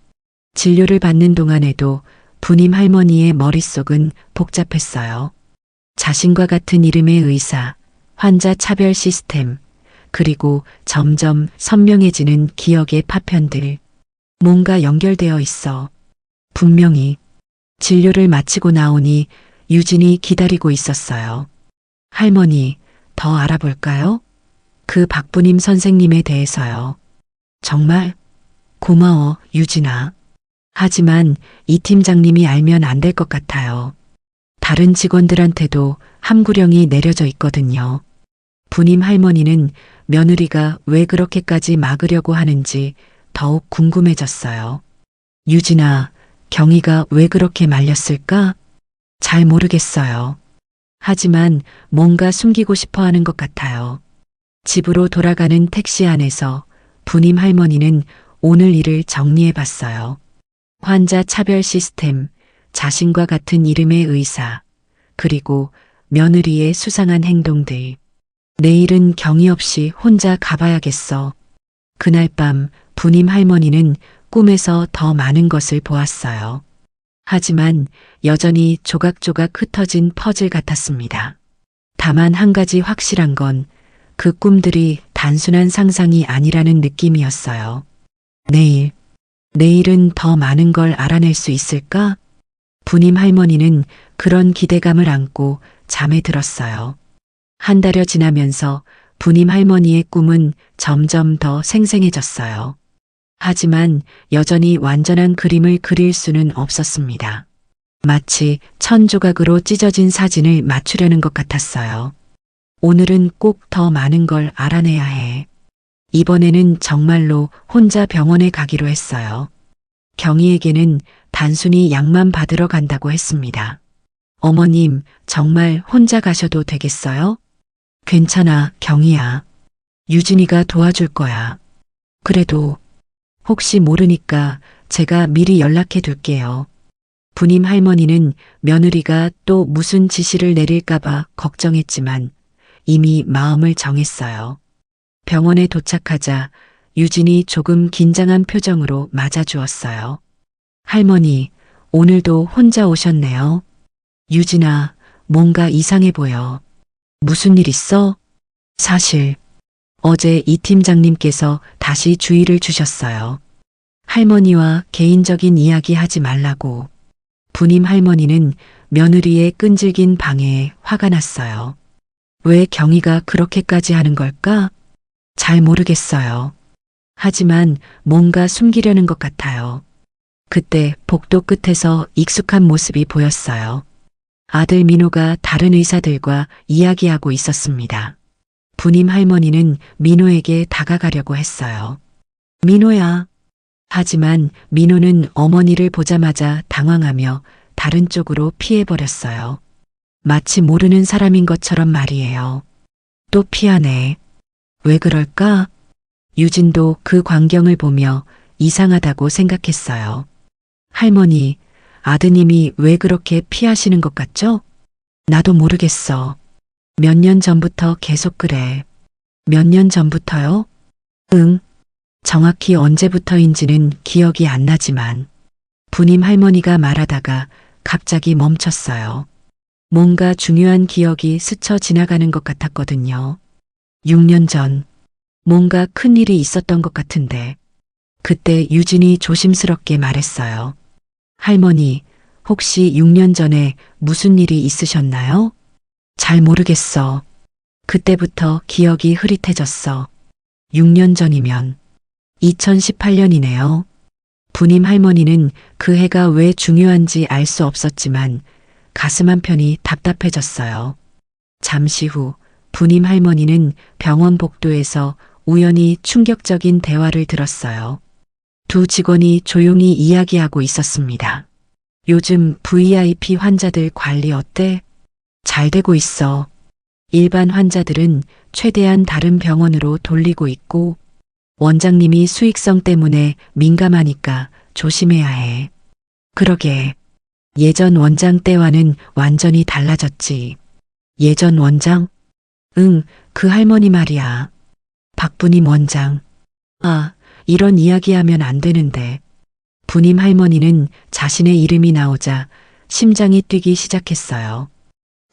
진료를 받는 동안에도 부님 할머니의 머릿속은 복잡했어요. 자신과 같은 이름의 의사, 환자 차별 시스템, 그리고 점점 선명해지는 기억의 파편들. 뭔가 연결되어 있어. 분명히. 진료를 마치고 나오니 유진이 기다리고 있었어요. 할머니, 더 알아볼까요? 그 박부님 선생님에 대해서요. 정말? 고마워, 유진아. 하지만 이 팀장님이 알면 안 될 것 같아요. 다른 직원들한테도 함구령이 내려져 있거든요. 부님 할머니는 며느리가 왜 그렇게까지 막으려고 하는지 더욱 궁금해졌어요. 유진아, 경희가 왜 그렇게 말렸을까? 잘 모르겠어요. 하지만 뭔가 숨기고 싶어 하는 것 같아요. 집으로 돌아가는 택시 안에서 부님 할머니는 오늘 일을 정리해 봤어요. 환자 차별 시스템, 자신과 같은 이름의 의사, 그리고 며느리의 수상한 행동들. 내일은 경희 없이 혼자 가봐야겠어. 그날 밤 부님 할머니는 꿈에서 더 많은 것을 보았어요. 하지만 여전히 조각조각 흩어진 퍼즐 같았습니다. 다만 한 가지 확실한 건 그 꿈들이 단순한 상상이 아니라는 느낌이었어요. 내일은 더 많은 걸 알아낼 수 있을까? 부님 할머니는 그런 기대감을 안고 잠에 들었어요. 한 달여 지나면서 부님 할머니의 꿈은 점점 더 생생해졌어요. 하지만 여전히 완전한 그림을 그릴 수는 없었습니다. 마치 천 조각으로 찢어진 사진을 맞추려는 것 같았어요. 오늘은 꼭 더 많은 걸 알아내야 해. 이번에는 정말로 혼자 병원에 가기로 했어요. 경희에게는 단순히 약만 받으러 간다고 했습니다. 어머님, 정말 혼자 가셔도 되겠어요? 괜찮아, 경희야. 유진이가 도와줄 거야. 그래도 혹시 모르니까 제가 미리 연락해 둘게요. 부님 할머니는 며느리가 또 무슨 지시를 내릴까봐 걱정했지만 이미 마음을 정했어요. 병원에 도착하자 유진이 조금 긴장한 표정으로 맞아주었어요. 할머니, 오늘도 혼자 오셨네요. 유진아, 뭔가 이상해 보여. 무슨 일 있어? 사실 어제 이 팀장님께서 다시 주의를 주셨어요. 할머니와 개인적인 이야기 하지 말라고. 부님 할머니는 며느리의 끈질긴 방해에 화가 났어요. 왜 경희가 그렇게까지 하는 걸까? 잘 모르겠어요. 하지만 뭔가 숨기려는 것 같아요. 그때 복도 끝에서 익숙한 모습이 보였어요. 아들 민호가 다른 의사들과 이야기하고 있었습니다. 부님 할머니는 민호에게 다가가려고 했어요. 민호야. 하지만 민호는 어머니를 보자마자 당황하며 다른 쪽으로 피해버렸어요. 마치 모르는 사람인 것처럼 말이에요. 또 피하네. 왜 그럴까? 유진도 그 광경을 보며 이상하다고 생각했어요. 할머니, 아드님이 왜 그렇게 피하시는 것 같죠? 나도 모르겠어. 몇 년 전부터 계속 그래. 몇 년 전부터요? 응. 정확히 언제부터인지는 기억이 안 나지만 부님 할머니가 말하다가 갑자기 멈췄어요. 뭔가 중요한 기억이 스쳐 지나가는 것 같았거든요. 6년 전 뭔가 큰 일이 있었던 것 같은데 그때 유진이 조심스럽게 말했어요. 할머니, 혹시 6년 전에 무슨 일이 있으셨나요? 잘 모르겠어. 그때부터 기억이 흐릿해졌어. 6년 전이면 2018년이네요. 부님 할머니는 그 해가 왜 중요한지 알 수 없었지만 가슴 한편이 답답해졌어요. 잠시 후 부님 할머니는 병원 복도에서 우연히 충격적인 대화를 들었어요. 두 직원이 조용히 이야기하고 있었습니다. 요즘 VIP 환자들 관리 어때? 잘 되고 있어. 일반 환자들은 최대한 다른 병원으로 돌리고 있고 원장님이 수익성 때문에 민감하니까 조심해야 해. 그러게. 예전 원장 때와는 완전히 달라졌지. 예전 원장? 응, 그 할머니 말이야. 박부님 원장. 아, 이런 이야기하면 안 되는데. 부님 할머니는 자신의 이름이 나오자 심장이 뛰기 시작했어요.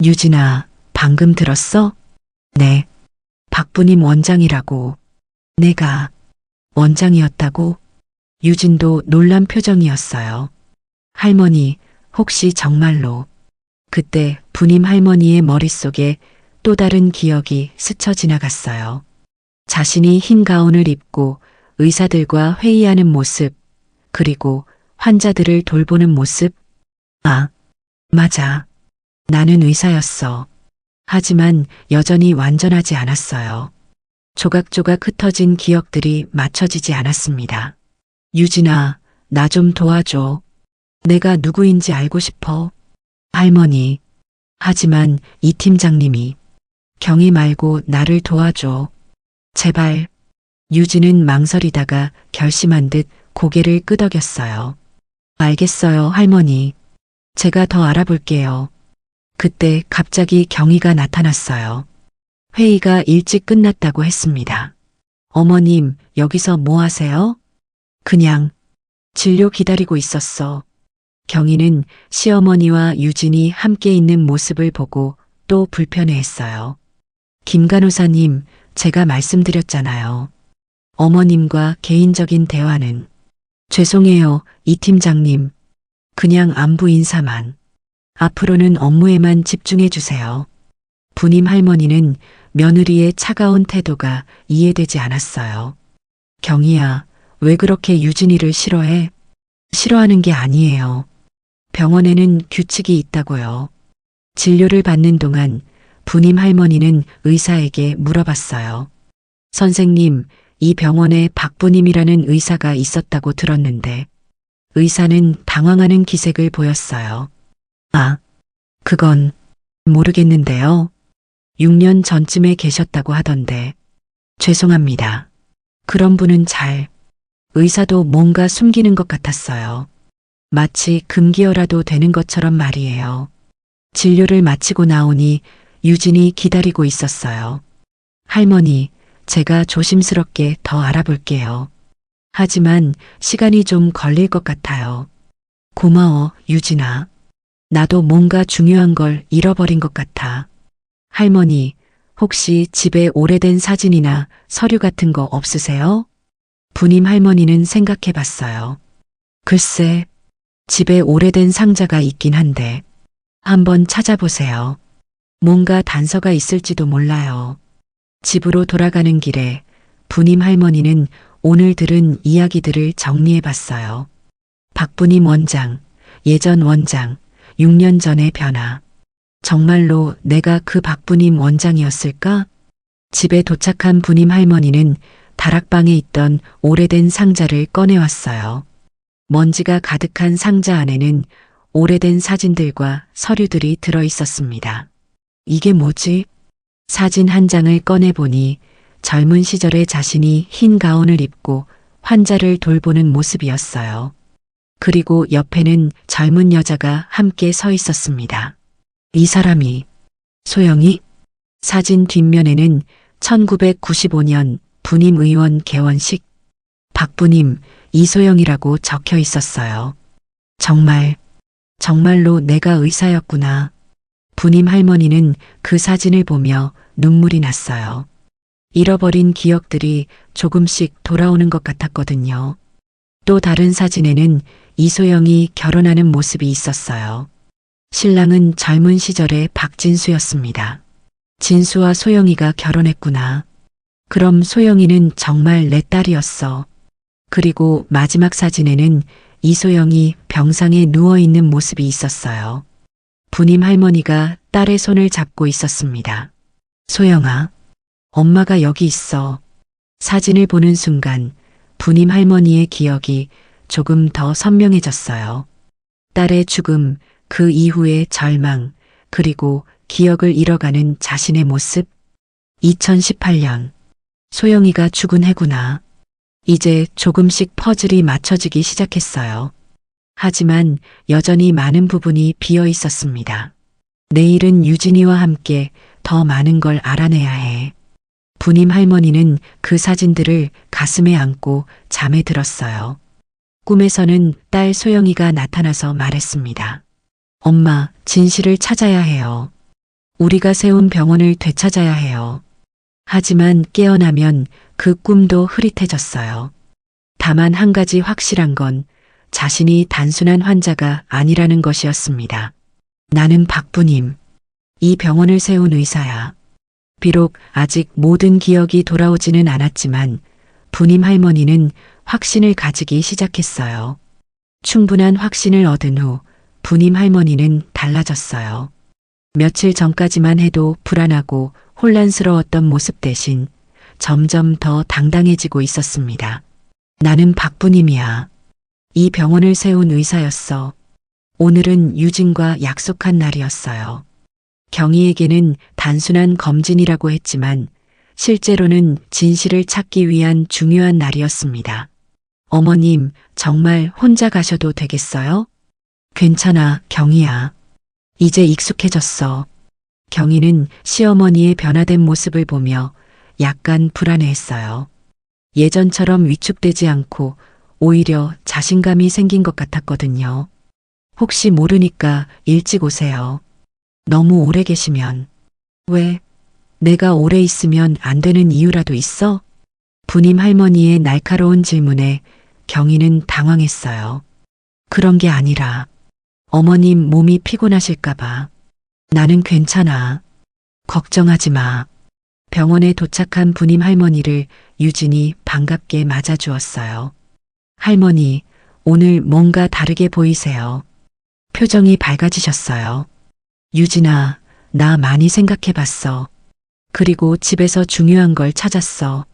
유진아, 방금 들었어? 네. 박부님 원장이라고. 내가 원장이었다고? 유진도 놀란 표정이었어요. 할머니, 혹시 정말로. 그때 부님 할머니의 머릿속에 또 다른 기억이 스쳐 지나갔어요. 자신이 흰 가운을 입고 의사들과 회의하는 모습, 그리고 환자들을 돌보는 모습. 아, 맞아. 나는 의사였어. 하지만 여전히 완전하지 않았어요. 조각조각 흩어진 기억들이 맞춰지지 않았습니다. 유진아, 나 좀 도와줘. 내가 누구인지 알고 싶어. 할머니. 하지만 이 팀장님이 경희 말고 나를 도와줘. 제발. 유진은 망설이다가 결심한 듯 고개를 끄덕였어요. 알겠어요, 할머니. 제가 더 알아볼게요. 그때 갑자기 경희가 나타났어요. 회의가 일찍 끝났다고 했습니다. 어머님, 여기서 뭐 하세요? 그냥 진료 기다리고 있었어. 경희는 시어머니와 유진이 함께 있는 모습을 보고 또 불편해했어요. 김 간호사님, 제가 말씀드렸잖아요. 어머님과 개인적인 대화는. 죄송해요, 이 팀장님. 그냥 안부 인사만. 앞으로는 업무에만 집중해 주세요. 부님 할머니는 며느리의 차가운 태도가 이해되지 않았어요. 경희야, 왜 그렇게 유진이를 싫어해? 싫어하는 게 아니에요. 병원에는 규칙이 있다고요. 진료를 받는 동안 부님 할머니는 의사에게 물어봤어요. 선생님, 이 병원에 박부님이라는 의사가 있었다고 들었는데 의사는 당황하는 기색을 보였어요. 아, 그건 모르겠는데요. 6년 전쯤에 계셨다고 하던데. 죄송합니다. 그런 분은 의사도 뭔가 숨기는 것 같았어요. 마치 금기어라도 되는 것처럼 말이에요. 진료를 마치고 나오니 유진이 기다리고 있었어요. 할머니, 제가 조심스럽게 더 알아볼게요. 하지만 시간이 좀 걸릴 것 같아요. 고마워, 유진아. 나도 뭔가 중요한 걸 잃어버린 것 같아. 할머니, 혹시 집에 오래된 사진이나 서류 같은 거 없으세요? 부님 할머니는 생각해 봤어요. 글쎄, 집에 오래된 상자가 있긴 한데, 한번 찾아보세요. 뭔가 단서가 있을지도 몰라요. 집으로 돌아가는 길에 부님 할머니는 오늘 들은 이야기들을 정리해 봤어요. 박부님 원장, 예전 원장, 6년 전의 변화. 정말로 내가 그 박부님 원장이었을까? 집에 도착한 부님 할머니는 다락방에 있던 오래된 상자를 꺼내왔어요. 먼지가 가득한 상자 안에는 오래된 사진들과 서류들이 들어 있었습니다. 이게 뭐지? 사진 한 장을 꺼내보니 젊은 시절의 자신이 흰 가운을 입고 환자를 돌보는 모습이었어요. 그리고 옆에는 젊은 여자가 함께 서 있었습니다. 이 사람이 소영이? 사진 뒷면에는 1995년 부님 의원 개원식 박부님 이소영이라고 적혀 있었어요. 정말로 내가 의사였구나. 부님 할머니는 그 사진을 보며 눈물이 났어요. 잃어버린 기억들이 조금씩 돌아오는 것 같았거든요. 또 다른 사진에는 이소영이 결혼하는 모습이 있었어요. 신랑은 젊은 시절의 박진수였습니다. 진수와 소영이가 결혼했구나. 그럼 소영이는 정말 내 딸이었어. 그리고 마지막 사진에는 이소영이 병상에 누워있는 모습이 있었어요. 부님 할머니가 딸의 손을 잡고 있었습니다. 소영아, 엄마가 여기 있어. 사진을 보는 순간 부님 할머니의 기억이 조금 더 선명해졌어요. 딸의 죽음, 그 이후의 절망, 그리고 기억을 잃어가는 자신의 모습. 2018년, 소영이가 죽은 해구나. 이제 조금씩 퍼즐이 맞춰지기 시작했어요. 하지만 여전히 많은 부분이 비어 있었습니다. 내일은 유진이와 함께 더 많은 걸 알아내야 해. 부님 할머니는 그 사진들을 가슴에 안고 잠에 들었어요. 꿈에서는 딸 소영이가 나타나서 말했습니다. 엄마, 진실을 찾아야 해요. 우리가 세운 병원을 되찾아야 해요. 하지만 깨어나면 그 꿈도 흐릿해졌어요. 다만 한 가지 확실한 건 자신이 단순한 환자가 아니라는 것이었습니다. 나는 박부님, 이 병원을 세운 의사야. 비록 아직 모든 기억이 돌아오지는 않았지만 부님 할머니는 확신을 가지기 시작했어요. 충분한 확신을 얻은 후 부님 할머니는 달라졌어요. 며칠 전까지만 해도 불안하고 혼란스러웠던 모습 대신 점점 더 당당해지고 있었습니다. 나는 박부님이야. 이 병원을 세운 의사였어. 오늘은 유진과 약속한 날이었어요. 경희에게는 단순한 검진이라고 했지만 실제로는 진실을 찾기 위한 중요한 날이었습니다. 어머님, 정말 혼자 가셔도 되겠어요? 괜찮아, 경희야. 이제 익숙해졌어. 경희는 시어머니의 변화된 모습을 보며 약간 불안해했어요. 예전처럼 위축되지 않고 오히려 자신감이 생긴 것 같았거든요. 혹시 모르니까 일찍 오세요. 너무 오래 계시면. 왜? 내가 오래 있으면 안 되는 이유라도 있어? 부님 할머니의 날카로운 질문에 경희는 당황했어요. 그런 게 아니라 어머님 몸이 피곤하실까봐. 나는 괜찮아. 걱정하지 마. 병원에 도착한 부님 할머니를 유진이 반갑게 맞아주었어요. 할머니, 오늘 뭔가 다르게 보이세요. 표정이 밝아지셨어요. 유진아, 나 많이 생각해봤어. 그리고 집에서 중요한 걸 찾았어.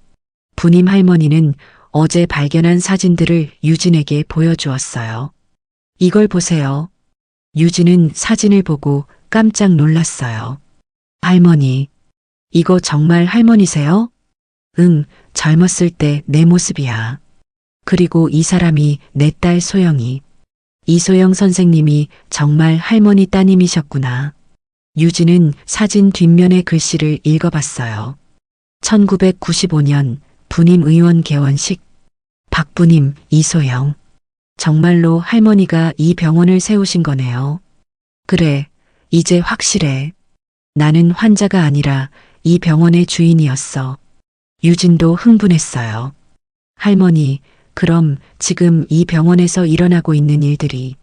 부님 할머니는 어제 발견한 사진들을 유진에게 보여주었어요. 이걸 보세요. 유진은 사진을 보고 깜짝 놀랐어요. 할머니, 이거 정말 할머니세요? 응, 젊었을 때 내 모습이야. 그리고 이 사람이 내 딸 소영이. 이소영 선생님이 정말 할머니 따님이셨구나. 유진은 사진 뒷면의 글씨를 읽어봤어요. 1995년 부님 의원 개원식. 박부님, 이소영. 정말로 할머니가 이 병원을 세우신 거네요. 그래, 이제 확실해. 나는 환자가 아니라 이 병원의 주인이었어. 유진도 흥분했어요. 할머니, 그럼 지금 이 병원에서 일어나고 있는 일들이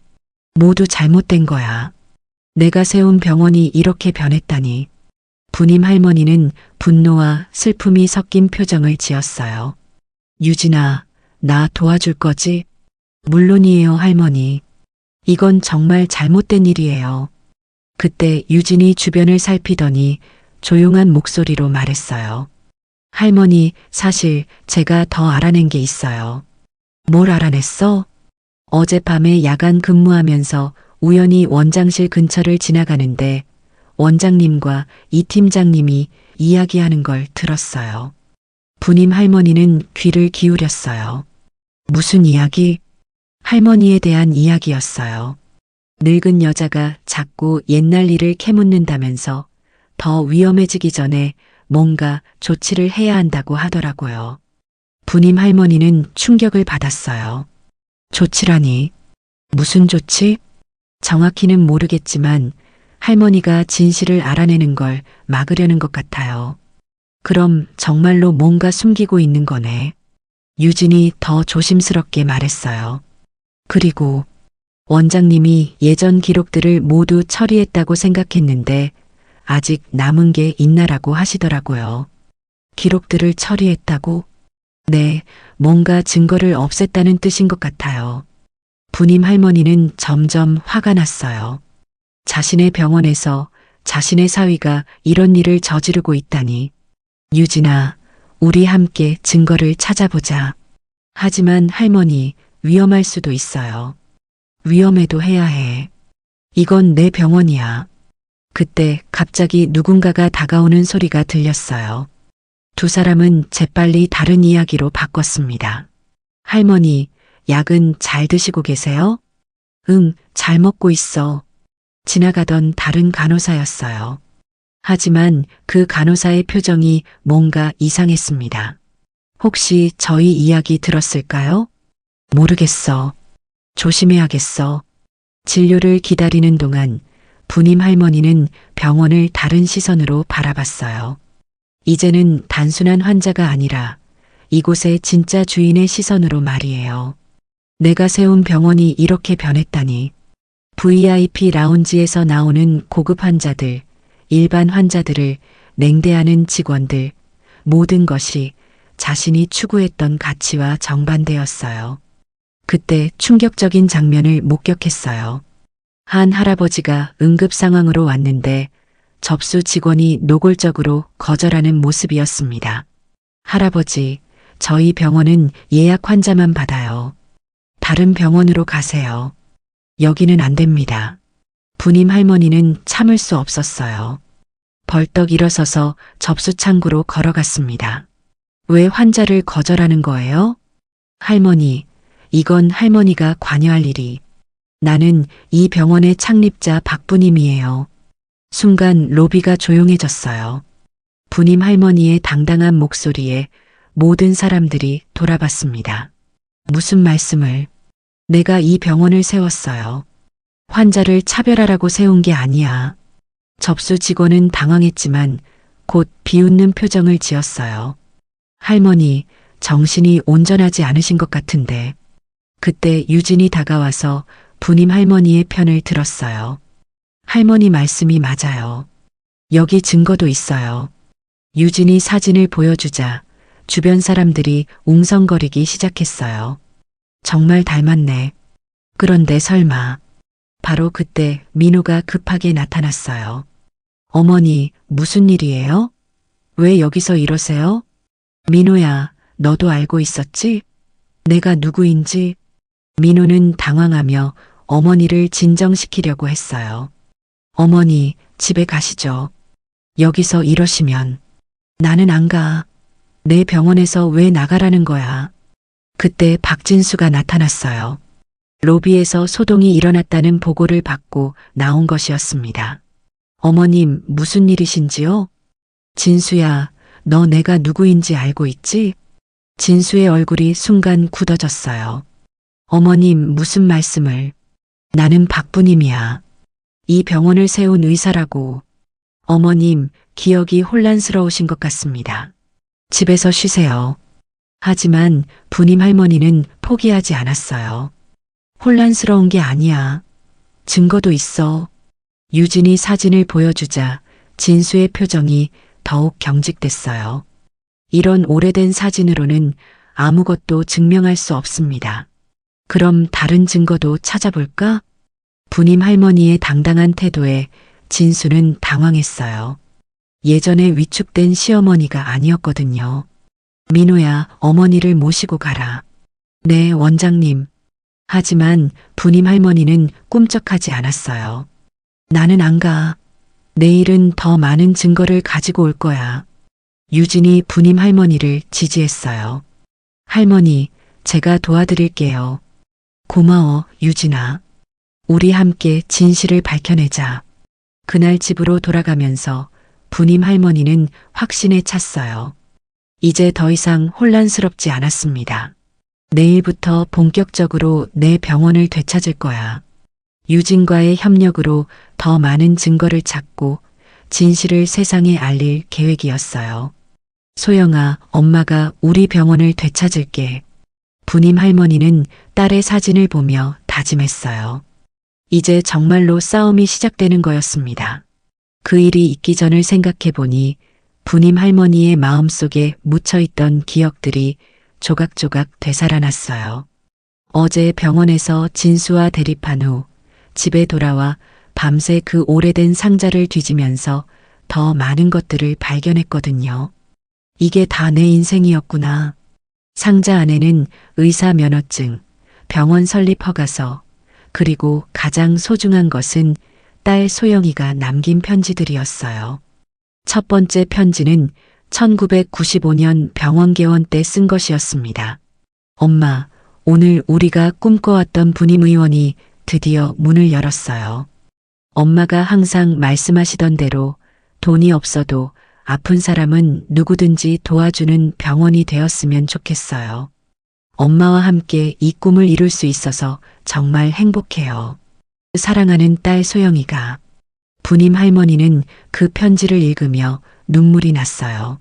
모두 잘못된 거야. 내가 세운 병원이 이렇게 변했다니. 부님 할머니는 분노와 슬픔이 섞인 표정을 지었어요. 유진아, 나 도와줄 거지? 물론이에요, 할머니. 이건 정말 잘못된 일이에요. 그때 유진이 주변을 살피더니 조용한 목소리로 말했어요. 할머니, 사실 제가 더 알아낸 게 있어요. 뭘 알아냈어? 어젯밤에 야간 근무하면서 우연히 원장실 근처를 지나가는데 원장님과 이 팀장님이 이야기하는 걸 들었어요. 부님 할머니는 귀를 기울였어요. 무슨 이야기? 할머니에 대한 이야기였어요. 늙은 여자가 자꾸 옛날 일을 캐묻는다면서 더 위험해지기 전에 뭔가 조치를 해야 한다고 하더라고요. 부님 할머니는 충격을 받았어요. 조치라니? 무슨 조치? 정확히는 모르겠지만 할머니가 진실을 알아내는 걸 막으려는 것 같아요. 그럼 정말로 뭔가 숨기고 있는 거네. 유진이 더 조심스럽게 말했어요. 그리고 원장님이 예전 기록들을 모두 처리했다고 생각했는데 아직 남은 게 있나라고 하시더라고요. 기록들을 처리했다고? 네, 뭔가 증거를 없앴다는 뜻인 것 같아요. 부님 할머니는 점점 화가 났어요. 자신의 병원에서 자신의 사위가 이런 일을 저지르고 있다니. 유진아, 우리 함께 증거를 찾아보자. 하지만 할머니, 위험할 수도 있어요. 위험해도 해야 해. 이건 내 병원이야. 그때 갑자기 누군가가 다가오는 소리가 들렸어요. 두 사람은 재빨리 다른 이야기로 바꿨습니다. 할머니, 약은 잘 드시고 계세요? 응, 잘 먹고 있어. 지나가던 다른 간호사였어요. 하지만 그 간호사의 표정이 뭔가 이상했습니다. 혹시 저희 이야기 들었을까요? 모르겠어. 조심해야겠어. 진료를 기다리는 동안 부님 할머니는 병원을 다른 시선으로 바라봤어요. 이제는 단순한 환자가 아니라 이곳의 진짜 주인의 시선으로 말이에요. 내가 세운 병원이 이렇게 변했다니. VIP 라운지에서 나오는 고급 환자들, 일반 환자들을 냉대하는 직원들, 모든 것이 자신이 추구했던 가치와 정반대였어요. 그때 충격적인 장면을 목격했어요. 한 할아버지가 응급 상황으로 왔는데 접수 직원이 노골적으로 거절하는 모습이었습니다. 할아버지, 저희 병원은 예약 환자만 받아요. 다른 병원으로 가세요. 여기는 안 됩니다. 부님 할머니는 참을 수 없었어요. 벌떡 일어서서 접수 창구로 걸어갔습니다. 왜 환자를 거절하는 거예요? 할머니, 이건 할머니가 관여할 일이. 나는 이 병원의 창립자 박부님이에요. 순간 로비가 조용해졌어요. 부님 할머니의 당당한 목소리에 모든 사람들이 돌아봤습니다. 무슨 말씀을? 내가 이 병원을 세웠어요. 환자를 차별하라고 세운 게 아니야. 접수 직원은 당황했지만 곧 비웃는 표정을 지었어요. 할머니, 정신이 온전하지 않으신 것 같은데. 그때 유진이 다가와서 부님 할머니의 편을 들었어요. 할머니 말씀이 맞아요. 여기 증거도 있어요. 유진이 사진을 보여주자 주변 사람들이 웅성거리기 시작했어요. 정말 닮았네. 그런데 설마 바로 그때 민호가 급하게 나타났어요. 어머니, 무슨 일이에요? 왜 여기서 이러세요? 민호야, 너도 알고 있었지? 내가 누구인지. 민호는 당황하며 어머니를 진정시키려고 했어요. 어머니, 집에 가시죠. 여기서 이러시면 나는 안 가. 내 병원에서 왜 나가라는 거야? 그때 박진수가 나타났어요. 로비에서 소동이 일어났다는 보고를 받고 나온 것이었습니다. 어머님, 무슨 일이신지요? 진수야, 너 내가 누구인지 알고 있지? 진수의 얼굴이 순간 굳어졌어요. 어머님, 무슨 말씀을? 나는 박부님이야. 이 병원을 세운 의사라고. 어머님, 기억이 혼란스러우신 것 같습니다. 집에서 쉬세요. 하지만 부님 할머니는 포기하지 않았어요. 혼란스러운 게 아니야. 증거도 있어. 유진이 사진을 보여주자 진수의 표정이 더욱 경직됐어요. 이런 오래된 사진으로는 아무것도 증명할 수 없습니다. 그럼 다른 증거도 찾아볼까? 부님 할머니의 당당한 태도에 진수는 당황했어요. 예전에 위축된 시어머니가 아니었거든요. 민호야, 어머니를 모시고 가라. 네, 원장님. 하지만 부님 할머니는 꿈쩍하지 않았어요. 나는 안 가. 내일은 더 많은 증거를 가지고 올 거야. 유진이 부님 할머니를 지지했어요. 할머니, 제가 도와드릴게요. 고마워, 유진아. 우리 함께 진실을 밝혀내자. 그날 집으로 돌아가면서 부님 할머니는 확신에 찼어요. 이제 더 이상 혼란스럽지 않았습니다. 내일부터 본격적으로 내 병원을 되찾을 거야. 유진과의 협력으로 더 많은 증거를 찾고 진실을 세상에 알릴 계획이었어요. 소영아, 엄마가 우리 병원을 되찾을게. 부님 할머니는 딸의 사진을 보며 다짐했어요. 이제 정말로 싸움이 시작되는 거였습니다. 그 일이 있기 전을 생각해 보니 부님 할머니의 마음속에 묻혀있던 기억들이 조각조각 되살아났어요. 어제 병원에서 진수와 대립한 후 집에 돌아와 밤새 그 오래된 상자를 뒤지면서 더 많은 것들을 발견했거든요. 이게 다 내 인생이었구나. 상자 안에는 의사 면허증, 병원 설립 허가서, 그리고 가장 소중한 것은 딸 소영이가 남긴 편지들이었어요. 첫 번째 편지는 1995년 병원 개원 때 쓴 것이었습니다. 엄마, 오늘 우리가 꿈꿔왔던 부님 의원이 드디어 문을 열었어요. 엄마가 항상 말씀하시던 대로 돈이 없어도 아픈 사람은 누구든지 도와주는 병원이 되었으면 좋겠어요. 엄마와 함께 이 꿈을 이룰 수 있어서 정말 행복해요. 사랑하는 딸 소영이가. 부님 할머니는 그 편지를 읽으며 눈물이 났어요.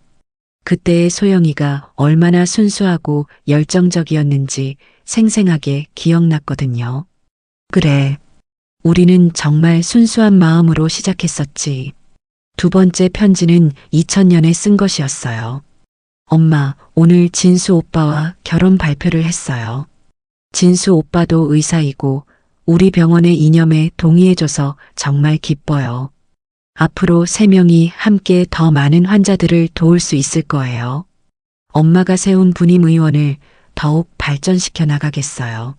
그때의 소영이가 얼마나 순수하고 열정적이었는지 생생하게 기억났거든요. 그래, 우리는 정말 순수한 마음으로 시작했었지. 두 번째 편지는 2000년에 쓴 것이었어요. 엄마, 오늘 진수 오빠와 결혼 발표를 했어요. 진수 오빠도 의사이고 우리 병원의 이념에 동의해줘서 정말 기뻐요. 앞으로 3명이 함께 더 많은 환자들을 도울 수 있을 거예요. 엄마가 세운 부님 의원을 더욱 발전시켜 나가겠어요.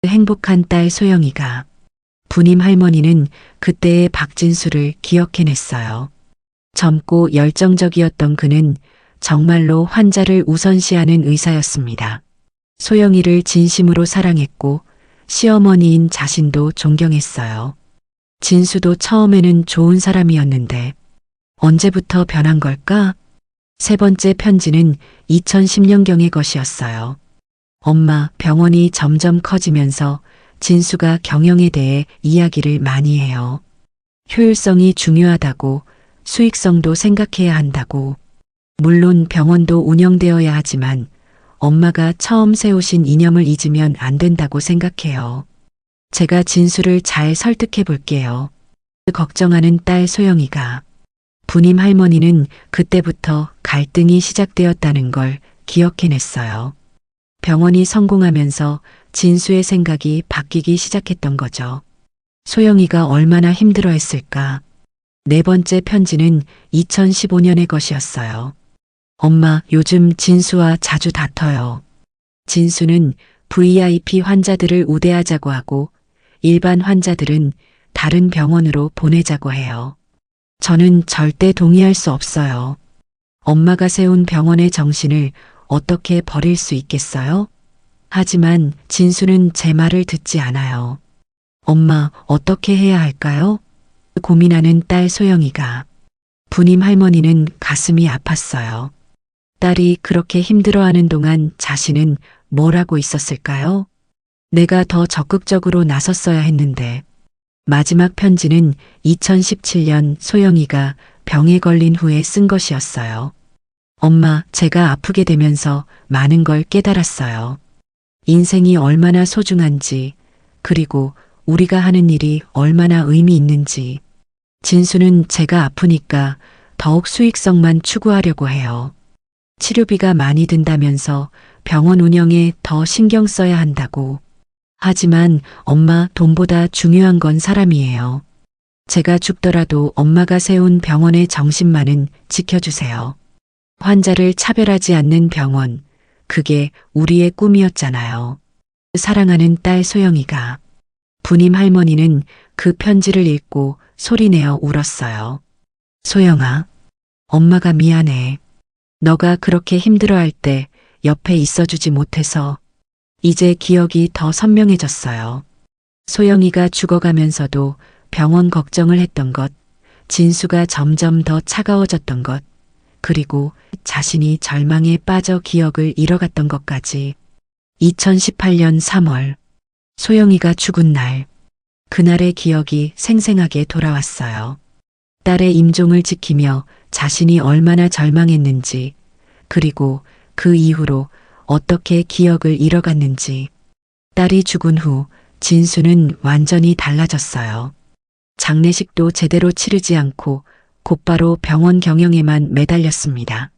행복한 딸 소영이가. 부님 할머니는 그때의 박진수를 기억해냈어요. 젊고 열정적이었던 그는 정말로 환자를 우선시하는 의사였습니다. 소영이를 진심으로 사랑했고 시어머니인 자신도 존경했어요. 진수도 처음에는 좋은 사람이었는데 언제부터 변한 걸까? 세 번째 편지는 2010년경의 것이었어요. 엄마, 병원이 점점 커지면서 진수가 경영에 대해 이야기를 많이 해요. 효율성이 중요하다고, 수익성도 생각해야 한다고. 물론 병원도 운영되어야 하지만 엄마가 처음 세우신 이념을 잊으면 안 된다고 생각해요. 제가 진수를 잘 설득해 볼게요. 걱정하는 딸 소영이가. 부님 할머니는 그때부터 갈등이 시작되었다는 걸 기억해냈어요. 병원이 성공하면서 진수의 생각이 바뀌기 시작했던 거죠. 소영이가 얼마나 힘들어했을까. 네 번째 편지는 2015년의 것이었어요. 엄마, 요즘 진수와 자주 다퉈요. 진수는 VIP 환자들을 우대하자고 하고 일반 환자들은 다른 병원으로 보내자고 해요. 저는 절대 동의할 수 없어요. 엄마가 세운 병원의 정신을 어떻게 버릴 수 있겠어요? 하지만 진수는 제 말을 듣지 않아요. 엄마, 어떻게 해야 할까요? 고민하는 딸 소영이가. 부님 할머니는 가슴이 아팠어요. 딸이 그렇게 힘들어하는 동안 자신은 뭘 하고 있었을까요? 내가 더 적극적으로 나섰어야 했는데. 마지막 편지는 2017년 소영이가 병에 걸린 후에 쓴 것이었어요. 엄마, 제가 아프게 되면서 많은 걸 깨달았어요. 인생이 얼마나 소중한지, 그리고 우리가 하는 일이 얼마나 의미 있는지. 진수는 제가 아프니까 더욱 수익성만 추구하려고 해요. 치료비가 많이 든다면서 병원 운영에 더 신경 써야 한다고. 하지만 엄마, 돈보다 중요한 건 사람이에요. 제가 죽더라도 엄마가 세운 병원의 정신만은 지켜주세요. 환자를 차별하지 않는 병원, 그게 우리의 꿈이었잖아요. 사랑하는 딸 소영이가. 부님 할머니는 그 편지를 읽고 소리내어 울었어요. 소영아, 엄마가 미안해. 너가 그렇게 힘들어할 때 옆에 있어주지 못해서. 이제 기억이 더 선명해졌어요. 소영이가 죽어가면서도 병원 걱정을 했던 것, 진수가 점점 더 차가워졌던 것, 그리고 자신이 절망에 빠져 기억을 잃어갔던 것까지. 2018년 3월, 소영이가 죽은 날, 그날의 기억이 생생하게 돌아왔어요. 딸의 임종을 지키며 자신이 얼마나 절망했는지, 그리고 그 이후로 어떻게 기억을 잃어갔는지. 딸이 죽은 후 진수는 완전히 달라졌어요. 장례식도 제대로 치르지 않고 곧바로 병원 경영에만 매달렸습니다.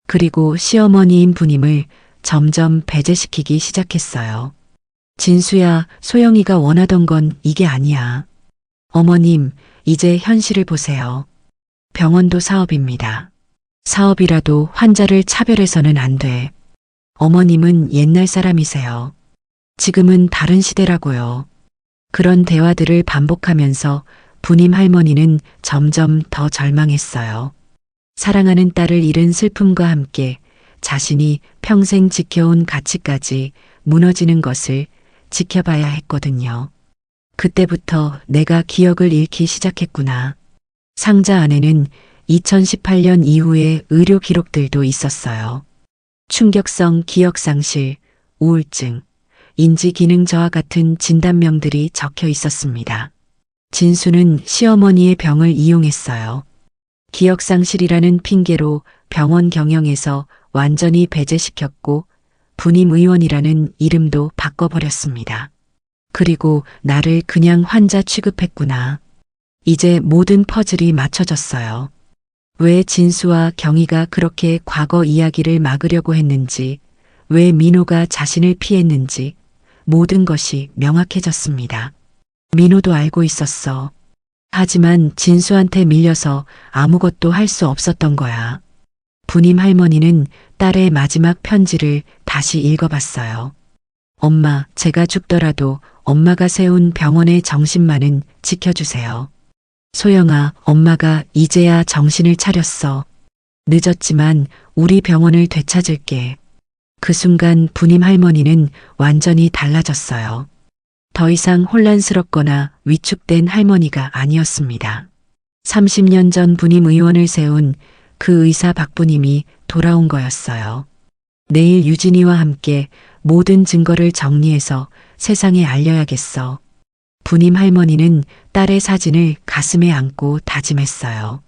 그리고 시어머니인 부님을 점점 배제시키기 시작했어요. 진수야, 소영이가 원하던 건 이게 아니야. 어머님, 이제 현실을 보세요. 병원도 사업입니다. 사업이라도 환자를 차별해서는 안 돼. 어머님은 옛날 사람이세요. 지금은 다른 시대라고요. 그런 대화들을 반복하면서 부님 할머니는 점점 더 절망했어요. 사랑하는 딸을 잃은 슬픔과 함께 자신이 평생 지켜온 가치까지 무너지는 것을 지켜봐야 했거든요. 그때부터 내가 기억을 잃기 시작했구나. 상자 안에는 2018년 이후의 의료 기록들도 있었어요. 충격성 기억상실, 우울증, 인지기능 저하 같은 진단명들이 적혀 있었습니다. 진수는 시어머니의 병을 이용했어요. 기억상실이라는 핑계로 병원 경영에서 완전히 배제시켰고 부님 의원이라는 이름도 바꿔버렸습니다. 그리고 나를 그냥 환자 취급했구나. 이제 모든 퍼즐이 맞춰졌어요. 왜 진수와 경희가 그렇게 과거 이야기를 막으려고 했는지, 왜 민호가 자신을 피했는지 모든 것이 명확해졌습니다. 민호도 알고 있었어. 하지만 진수한테 밀려서 아무것도 할 수 없었던 거야. 부님 할머니는 딸의 마지막 편지를 다시 읽어봤어요. 엄마, 제가 죽더라도 엄마가 세운 병원의 정신만은 지켜주세요. 소영아, 엄마가 이제야 정신을 차렸어. 늦었지만 우리 병원을 되찾을게. 그 순간 부님 할머니는 완전히 달라졌어요. 더 이상 혼란스럽거나 위축된 할머니가 아니었습니다. 30년 전 부님 의원을 세운 그 의사 박부님이 돌아온 거였어요. 내일 유진이와 함께 모든 증거를 정리해서 세상에 알려야겠어. 부님 할머니는 딸의 사진을 가슴에 안고 다짐했어요.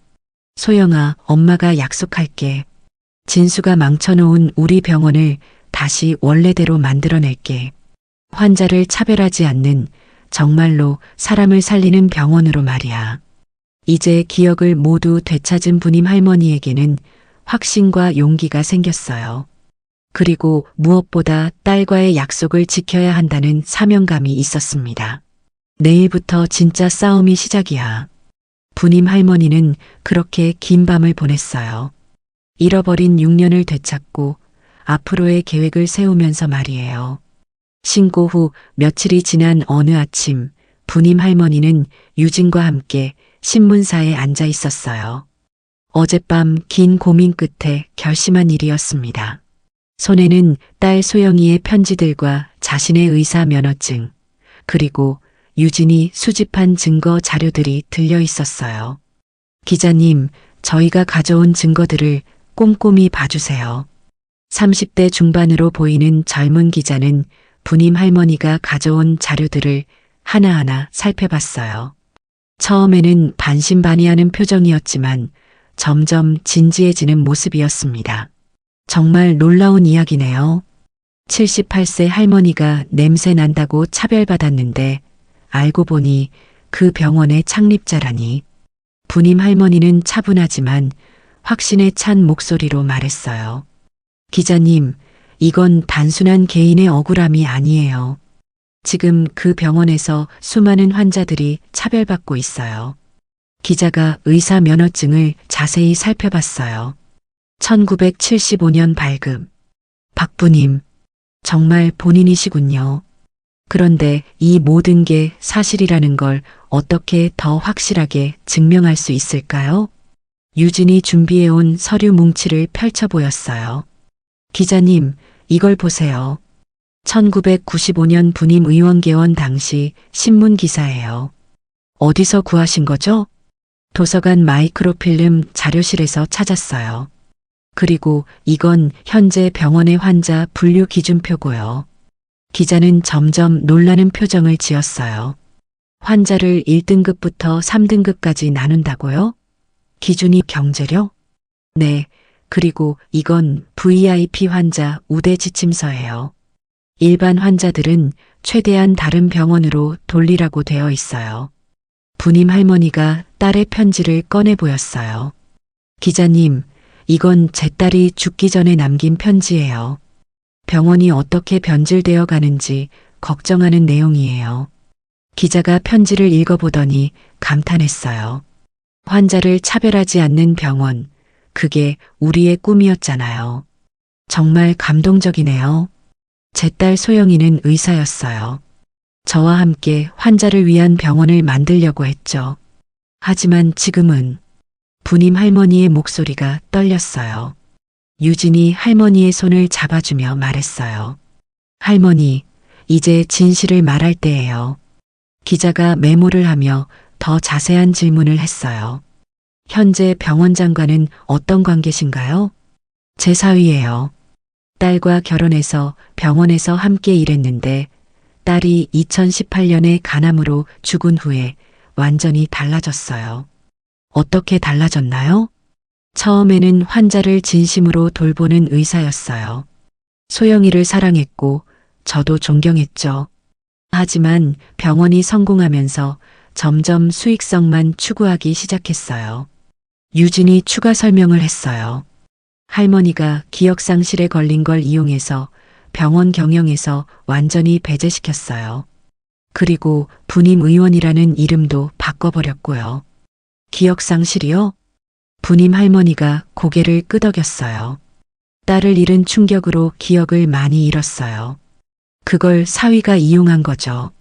소영아, 엄마가 약속할게. 진수가 망쳐놓은 우리 병원을 다시 원래대로 만들어낼게. 환자를 차별하지 않는 정말로 사람을 살리는 병원으로 말이야. 이제 기억을 모두 되찾은 부님 할머니에게는 확신과 용기가 생겼어요. 그리고 무엇보다 딸과의 약속을 지켜야 한다는 사명감이 있었습니다. 내일부터 진짜 싸움이 시작이야. 부님 할머니는 그렇게 긴 밤을 보냈어요. 잃어버린 6년을 되찾고 앞으로의 계획을 세우면서 말이에요. 신고 후 며칠이 지난 어느 아침, 부님 할머니는 유진과 함께 신문사에 앉아 있었어요. 어젯밤 긴 고민 끝에 결심한 일이었습니다. 손에는 딸 소영이의 편지들과 자신의 의사 면허증, 그리고 유진이 수집한 증거 자료들이 들려 있었어요. 기자님, 저희가 가져온 증거들을 꼼꼼히 봐주세요. 30대 중반으로 보이는 젊은 기자는 부님 할머니가 가져온 자료들을 하나하나 살펴봤어요. 처음에는 반신반의하는 표정이었지만 점점 진지해지는 모습이었습니다. 정말 놀라운 이야기네요. 78세 할머니가 냄새 난다고 차별받았는데 알고 보니 그 병원의 창립자라니. 부님 할머니는 차분하지만 확신에 찬 목소리로 말했어요. 기자님, 이건 단순한 개인의 억울함이 아니에요. 지금 그 병원에서 수많은 환자들이 차별받고 있어요. 기자가 의사 면허증을 자세히 살펴봤어요. 1975년 발급. 박부님, 정말 본인이시군요. 그런데 이 모든 게 사실이라는 걸 어떻게 더 확실하게 증명할 수 있을까요? 유진이 준비해온 서류 뭉치를 펼쳐 보였어요. 기자님, 이걸 보세요. 1995년 부임 의원 개원 당시 신문 기사예요. 어디서 구하신 거죠? 도서관 마이크로필름 자료실에서 찾았어요. 그리고 이건 현재 병원의 환자 분류 기준표고요. 기자는 점점 놀라는 표정을 지었어요. 환자를 1등급부터 3등급까지 나눈다고요? 기준이 경제력? 네, 그리고 이건 VIP 환자 우대 지침서예요. 일반 환자들은 최대한 다른 병원으로 돌리라고 되어 있어요. 부님 할머니가 딸의 편지를 꺼내 보였어요. 기자님, 이건 제 딸이 죽기 전에 남긴 편지예요. 병원이 어떻게 변질되어 가는지 걱정하는 내용이에요. 기자가 편지를 읽어보더니 감탄했어요. 환자를 차별하지 않는 병원, 그게 우리의 꿈이었잖아요. 정말 감동적이네요. 제 딸 소영이는 의사였어요. 저와 함께 환자를 위한 병원을 만들려고 했죠. 하지만 지금은 부님 할머니의 목소리가 떨렸어요. 유진이 할머니의 손을 잡아주며 말했어요. 할머니, 이제 진실을 말할 때예요. 기자가 메모를 하며 더 자세한 질문을 했어요. 현재 병원장과는 어떤 관계신가요? 제 사위예요. 딸과 결혼해서 병원에서 함께 일했는데 딸이 2018년에 간암으로 죽은 후에 완전히 달라졌어요. 어떻게 달라졌나요? 처음에는 환자를 진심으로 돌보는 의사였어요. 소영이를 사랑했고 저도 존경했죠. 하지만 병원이 성공하면서 점점 수익성만 추구하기 시작했어요. 유진이 추가 설명을 했어요. 할머니가 기억상실에 걸린 걸 이용해서 병원 경영에서 완전히 배제시켰어요. 그리고 부님 의원이라는 이름도 바꿔버렸고요. 기억상실이요? 부님 할머니가 고개를 끄덕였어요. 딸을 잃은 충격으로 기억을 많이 잃었어요. 그걸 사위가 이용한 거죠.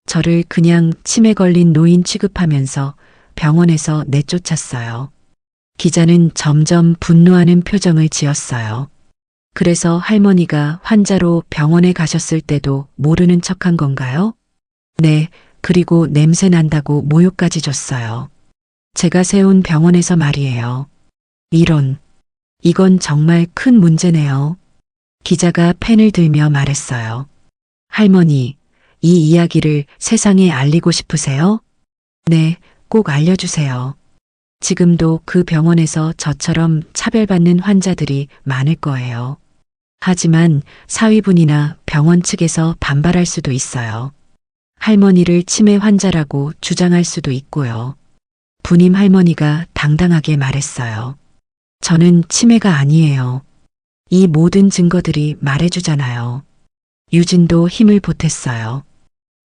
저를 그냥 치매 걸린 노인 취급하면서 병원에서 내쫓았어요. 기자는 점점 분노하는 표정을 지었어요. 그래서 할머니가 환자로 병원에 가셨을 때도 모르는 척한 건가요? 네, 그리고 냄새 난다고 모욕까지 줬어요. 제가 세운 병원에서 말이에요. 이건 정말 큰 문제네요. 기자가 펜을 들며 말했어요. 할머니, 이 이야기를 세상에 알리고 싶으세요? 네, 꼭 알려주세요. 지금도 그 병원에서 저처럼 차별받는 환자들이 많을 거예요. 하지만 사위분이나 병원 측에서 반발할 수도 있어요. 할머니를 치매 환자라고 주장할 수도 있고요. 부님 할머니가 당당하게 말했어요. 저는 치매가 아니에요. 이 모든 증거들이 말해주잖아요. 유진도 힘을 보탰어요.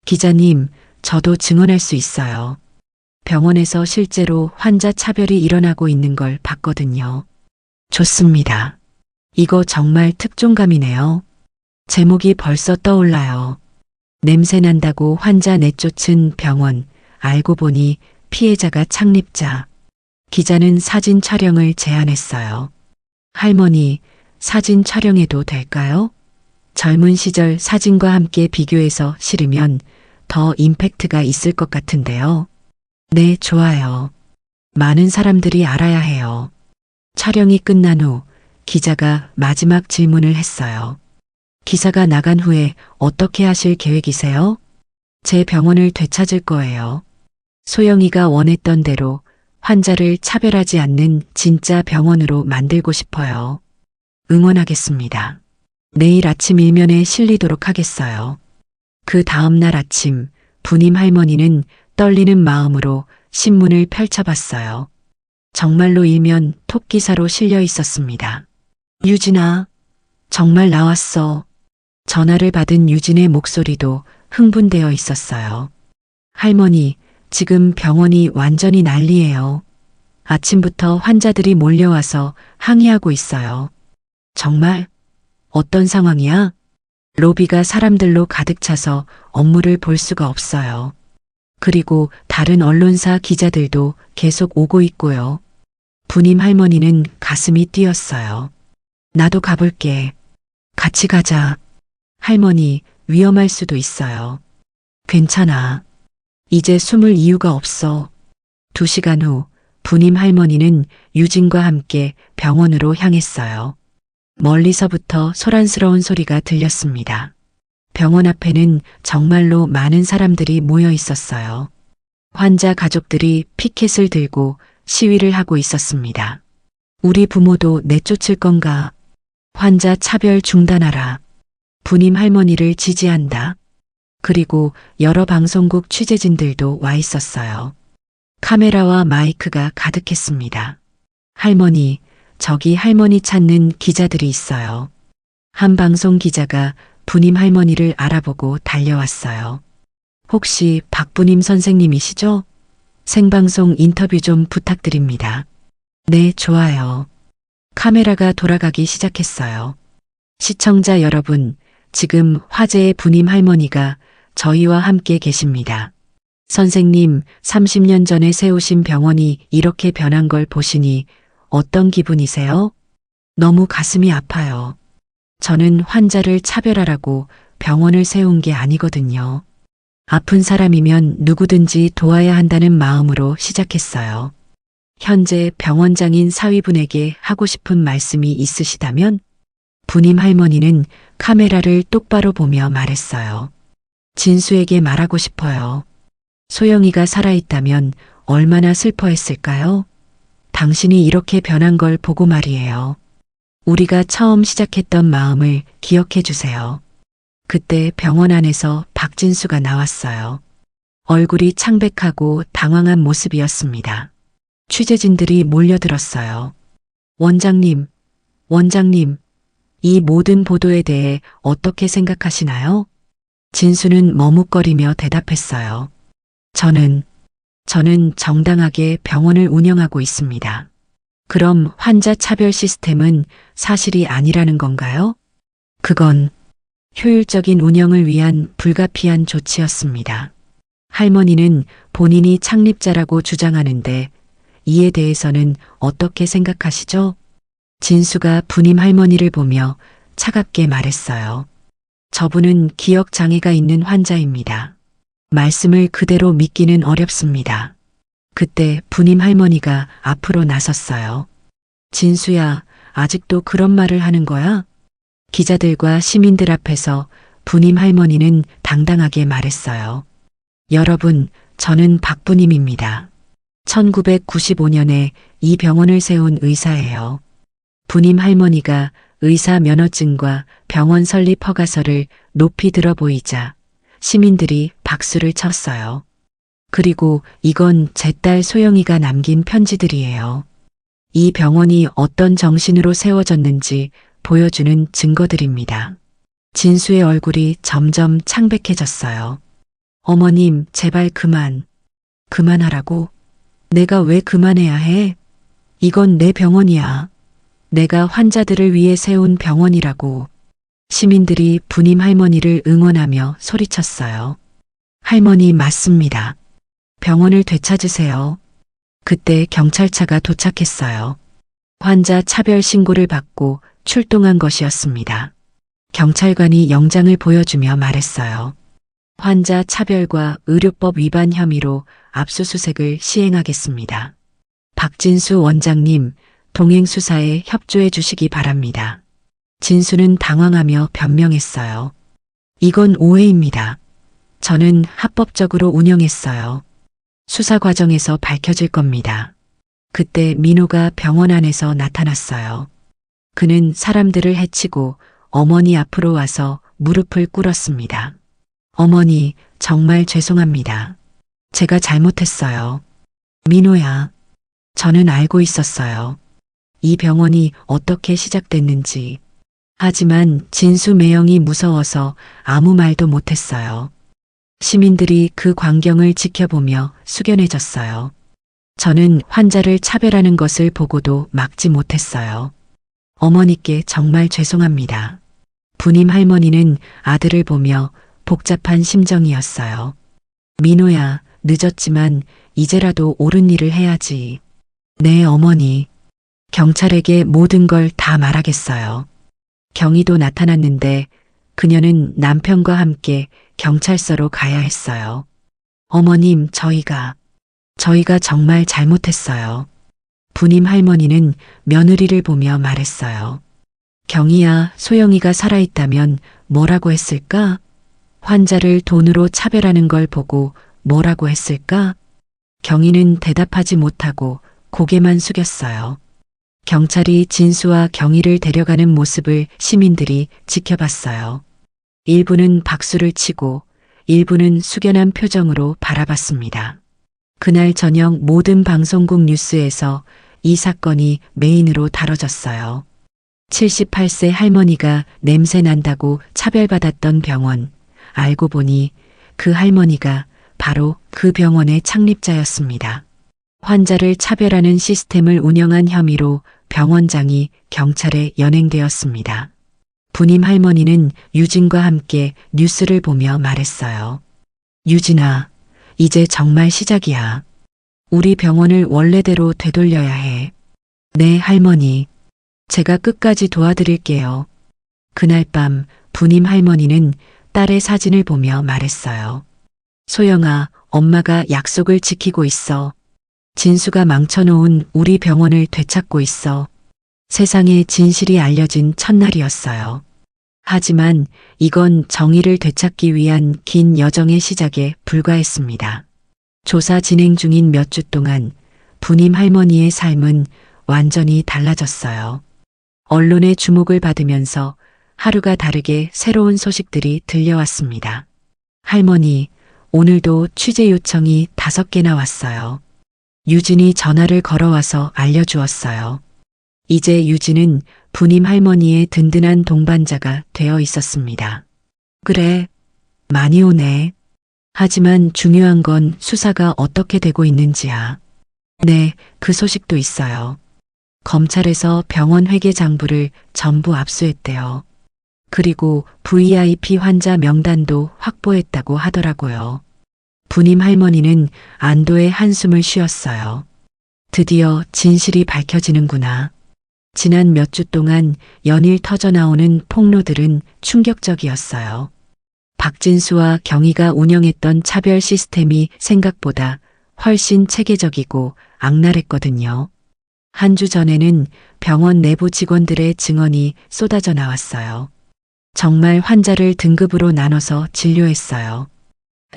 기자님, 저도 증언할 수 있어요. 병원에서 실제로 환자 차별이 일어나고 있는 걸 봤거든요. 좋습니다. 이거 정말 특종감이네요. 제목이 벌써 떠올라요. 냄새 난다고 환자 내쫓은 병원. 알고 보니 피해자가 창립자. 기자는 사진 촬영을 제안했어요. 할머니, 사진 촬영해도 될까요? 젊은 시절 사진과 함께 비교해서 실으면 더 임팩트가 있을 것 같은데요. 네, 좋아요. 많은 사람들이 알아야 해요. 촬영이 끝난 후 기자가 마지막 질문을 했어요. 기사가 나간 후에 어떻게 하실 계획이세요? 제 병원을 되찾을 거예요. 소영이가 원했던 대로 환자를 차별하지 않는 진짜 병원으로 만들고 싶어요. 응원하겠습니다. 내일 아침 일면에 실리도록 하겠어요. 그 다음 날 아침 부님 할머니는 떨리는 마음으로 신문을 펼쳐봤어요. 정말로 일면 톱기사로 실려 있었습니다. 유진아, 정말 나왔어. 전화를 받은 유진의 목소리도 흥분되어 있었어요. 할머니, 지금 병원이 완전히 난리예요. 아침부터 환자들이 몰려와서 항의하고 있어요. 정말? 어떤 상황이야? 로비가 사람들로 가득 차서 업무를 볼 수가 없어요. 그리고 다른 언론사 기자들도 계속 오고 있고요. 부님 할머니는 가슴이 뛰었어요. 나도 가볼게. 같이 가자. 할머니, 위험할 수도 있어요. 괜찮아. 이제 숨을 이유가 없어. 2시간 후 부님 할머니는 유진과 함께 병원으로 향했어요. 멀리서부터 소란스러운 소리가 들렸습니다. 병원 앞에는 정말로 많은 사람들이 모여 있었어요. 환자 가족들이 피켓을 들고 시위를 하고 있었습니다. 우리 부모도 내쫓을 건가? 환자 차별 중단하라. 부님 할머니를 지지한다. 그리고 여러 방송국 취재진들도 와 있었어요. 카메라와 마이크가 가득했습니다. 할머니, 저기 할머니 찾는 기자들이 있어요. 한 방송 기자가 부님 할머니를 알아보고 달려왔어요. 혹시 박부님 선생님이시죠? 생방송 인터뷰 좀 부탁드립니다. 네, 좋아요. 카메라가 돌아가기 시작했어요. 시청자 여러분, 지금 화제의 부님 할머니가 저희와 함께 계십니다. 선생님, 30년 전에 세우신 병원이 이렇게 변한 걸 보시니 어떤 기분이세요? 너무 가슴이 아파요. 저는 환자를 차별하라고 병원을 세운 게 아니거든요. 아픈 사람이면 누구든지 도와야 한다는 마음으로 시작했어요. 현재 병원장인 사위분에게 하고 싶은 말씀이 있으시다면? 부님 할머니는 카메라를 똑바로 보며 말했어요. 진수에게 말하고 싶어요. 소영이가 살아있다면 얼마나 슬퍼했을까요? 당신이 이렇게 변한 걸 보고 말이에요. 우리가 처음 시작했던 마음을 기억해 주세요. 그때 병원 안에서 박진수가 나왔어요. 얼굴이 창백하고 당황한 모습이었습니다. 취재진들이 몰려들었어요. 원장님, 이 모든 보도에 대해 어떻게 생각하시나요? 진수는 머뭇거리며 대답했어요. 저는 정당하게 병원을 운영하고 있습니다. 그럼 환자 차별 시스템은 사실이 아니라는 건가요? 그건 효율적인 운영을 위한 불가피한 조치였습니다. 할머니는 본인이 창립자라고 주장하는데 이에 대해서는 어떻게 생각하시죠? 진수가 부님 할머니를 보며 차갑게 말했어요. 저분은 기억 장애가 있는 환자입니다. 말씀을 그대로 믿기는 어렵습니다. 그때 부님 할머니가 앞으로 나섰어요. 진수야, 아직도 그런 말을 하는 거야? 기자들과 시민들 앞에서 부님 할머니는 당당하게 말했어요. 여러분, 저는 박부님입니다. 1995년에 이 병원을 세운 의사예요. 부님 할머니가 의사 면허증과 병원 설립 허가서를 높이 들어 보이자 시민들이 박수를 쳤어요. 그리고 이건 제 딸 소영이가 남긴 편지들이에요. 이 병원이 어떤 정신으로 세워졌는지 보여주는 증거들입니다. 진수의 얼굴이 점점 창백해졌어요. 어머님, 제발 그만. 그만하라고? 내가 왜 그만해야 해? 이건 내 병원이야. 내가 환자들을 위해 세운 병원이라고. 시민들이 부님 할머니를 응원하며 소리쳤어요. 할머니 맞습니다. 병원을 되찾으세요. 그때 경찰차가 도착했어요. 환자 차별 신고를 받고 출동한 것이었습니다. 경찰관이 영장을 보여주며 말했어요. 환자 차별과 의료법 위반 혐의로 압수수색을 시행하겠습니다. 박진수 원장님, 동행 수사에 협조해 주시기 바랍니다. 진수는 당황하며 변명했어요. 이건 오해입니다. 저는 합법적으로 운영했어요. 수사 과정에서 밝혀질 겁니다. 그때 민호가 병원 안에서 나타났어요. 그는 사람들을 해치고 어머니 앞으로 와서 무릎을 꿇었습니다. 어머니, 정말 죄송합니다. 제가 잘못했어요. 민호야, 저는 알고 있었어요. 이 병원이 어떻게 시작됐는지. 하지만 진수 매형이 무서워서 아무 말도 못했어요. 시민들이 그 광경을 지켜보며 숙연해졌어요. 저는 환자를 차별하는 것을 보고도 막지 못했어요. 어머니께 정말 죄송합니다. 부님 할머니는 아들을 보며 복잡한 심정이었어요. 민호야, 늦었지만 이제라도 옳은 일을 해야지. 네, 어머니. 경찰에게 모든 걸 다 말하겠어요. 경희도 나타났는데 그녀는 남편과 함께 경찰서로 가야 했어요. 어머님, 저희가 정말 잘못했어요. 부님 할머니는 며느리를 보며 말했어요. 경희야, 소영이가 살아있다면 뭐라고 했을까? 환자를 돈으로 차별하는 걸 보고 뭐라고 했을까? 경희는 대답하지 못하고 고개만 숙였어요. 경찰이 진수와 경희를 데려가는 모습을 시민들이 지켜봤어요. 일부는 박수를 치고 일부는 숙연한 표정으로 바라봤습니다. 그날 저녁 모든 방송국 뉴스에서 이 사건이 메인으로 다뤄졌어요. 78세 할머니가 냄새 난다고 차별받았던 병원. 알고 보니 그 할머니가 바로 그 병원의 창립자였습니다. 환자를 차별하는 시스템을 운영한 혐의로 병원장이 경찰에 연행되었습니다. 부님 할머니는 유진과 함께 뉴스를 보며 말했어요. 유진아, 이제 정말 시작이야. 우리 병원을 원래대로 되돌려야 해. 네, 할머니. 제가 끝까지 도와드릴게요. 그날 밤 부님 할머니는 딸의 사진을 보며 말했어요. 소영아, 엄마가 약속을 지키고 있어. 진수가 망쳐놓은 우리 병원을 되찾고 있어. 세상에 진실이 알려진 첫날이었어요. 하지만 이건 정의를 되찾기 위한 긴 여정의 시작에 불과했습니다. 조사 진행 중인 몇 주 동안 부님 할머니의 삶은 완전히 달라졌어요. 언론의 주목을 받으면서 하루가 다르게 새로운 소식들이 들려왔습니다. 할머니, 오늘도 취재 요청이 5개나 왔어요. 유진이 전화를 걸어와서 알려주었어요. 이제 유진은 부님 할머니의 든든한 동반자가 되어 있었습니다. 그래, 많이 오네. 하지만 중요한 건 수사가 어떻게 되고 있는지야. 네, 그 소식도 있어요. 검찰에서 병원 회계 장부를 전부 압수했대요. 그리고 VIP 환자 명단도 확보했다고 하더라고요. 부님 할머니는 안도의 한숨을 쉬었어요. 드디어 진실이 밝혀지는구나. 지난 몇 주 동안 연일 터져나오는 폭로들은 충격적이었어요. 박진수와 경희가 운영했던 차별 시스템이 생각보다 훨씬 체계적이고 악랄했거든요. 한 주 전에는 병원 내부 직원들의 증언이 쏟아져 나왔어요. 정말 환자를 등급으로 나눠서 진료했어요.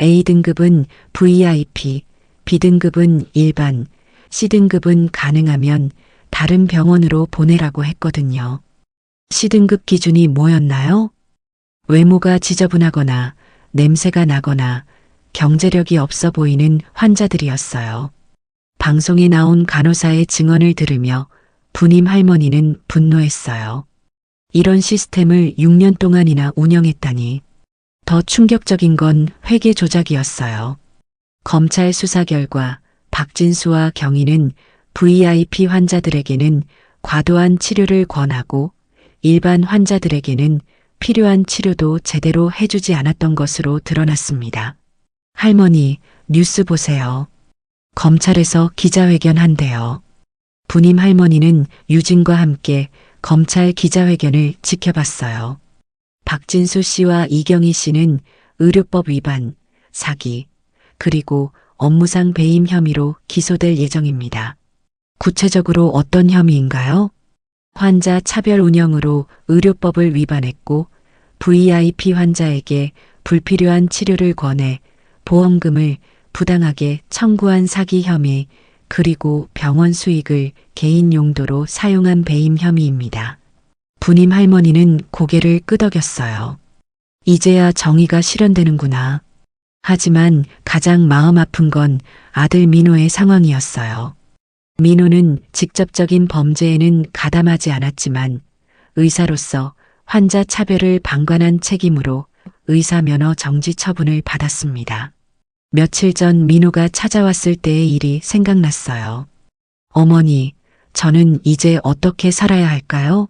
A등급은 VIP, B등급은 일반, C등급은 가능하면 다른 병원으로 보내라고 했거든요. C등급 기준이 뭐였나요? 외모가 지저분하거나 냄새가 나거나 경제력이 없어 보이는 환자들이었어요. 방송에 나온 간호사의 증언을 들으며 부님 할머니는 분노했어요. 이런 시스템을 6년 동안이나 운영했다니. 더 충격적인 건 회계 조작이었어요. 검찰 수사 결과 박진수와 경희는 VIP 환자들에게는 과도한 치료를 권하고 일반 환자들에게는 필요한 치료도 제대로 해주지 않았던 것으로 드러났습니다. 할머니, 뉴스 보세요. 검찰에서 기자회견 한대요. 부님 할머니는 유진과 함께 검찰 기자회견을 지켜봤어요. 박진수 씨와 이경희 씨는 의료법 위반, 사기, 그리고 업무상 배임 혐의로 기소될 예정입니다. 구체적으로 어떤 혐의인가요? 환자 차별 운영으로 의료법을 위반했고 VIP 환자에게 불필요한 치료를 권해 보험금을 부당하게 청구한 사기 혐의, 그리고 병원 수익을 개인 용도로 사용한 배임 혐의입니다. 부님 할머니는 고개를 끄덕였어요. 이제야 정의가 실현되는구나. 하지만 가장 마음 아픈 건 아들 민호의 상황이었어요. 민호는 직접적인 범죄에는 가담하지 않았지만 의사로서 환자 차별을 방관한 책임으로 의사 면허 정지 처분을 받았습니다. 며칠 전 민호가 찾아왔을 때의 일이 생각났어요. 어머니, 저는 이제 어떻게 살아야 할까요?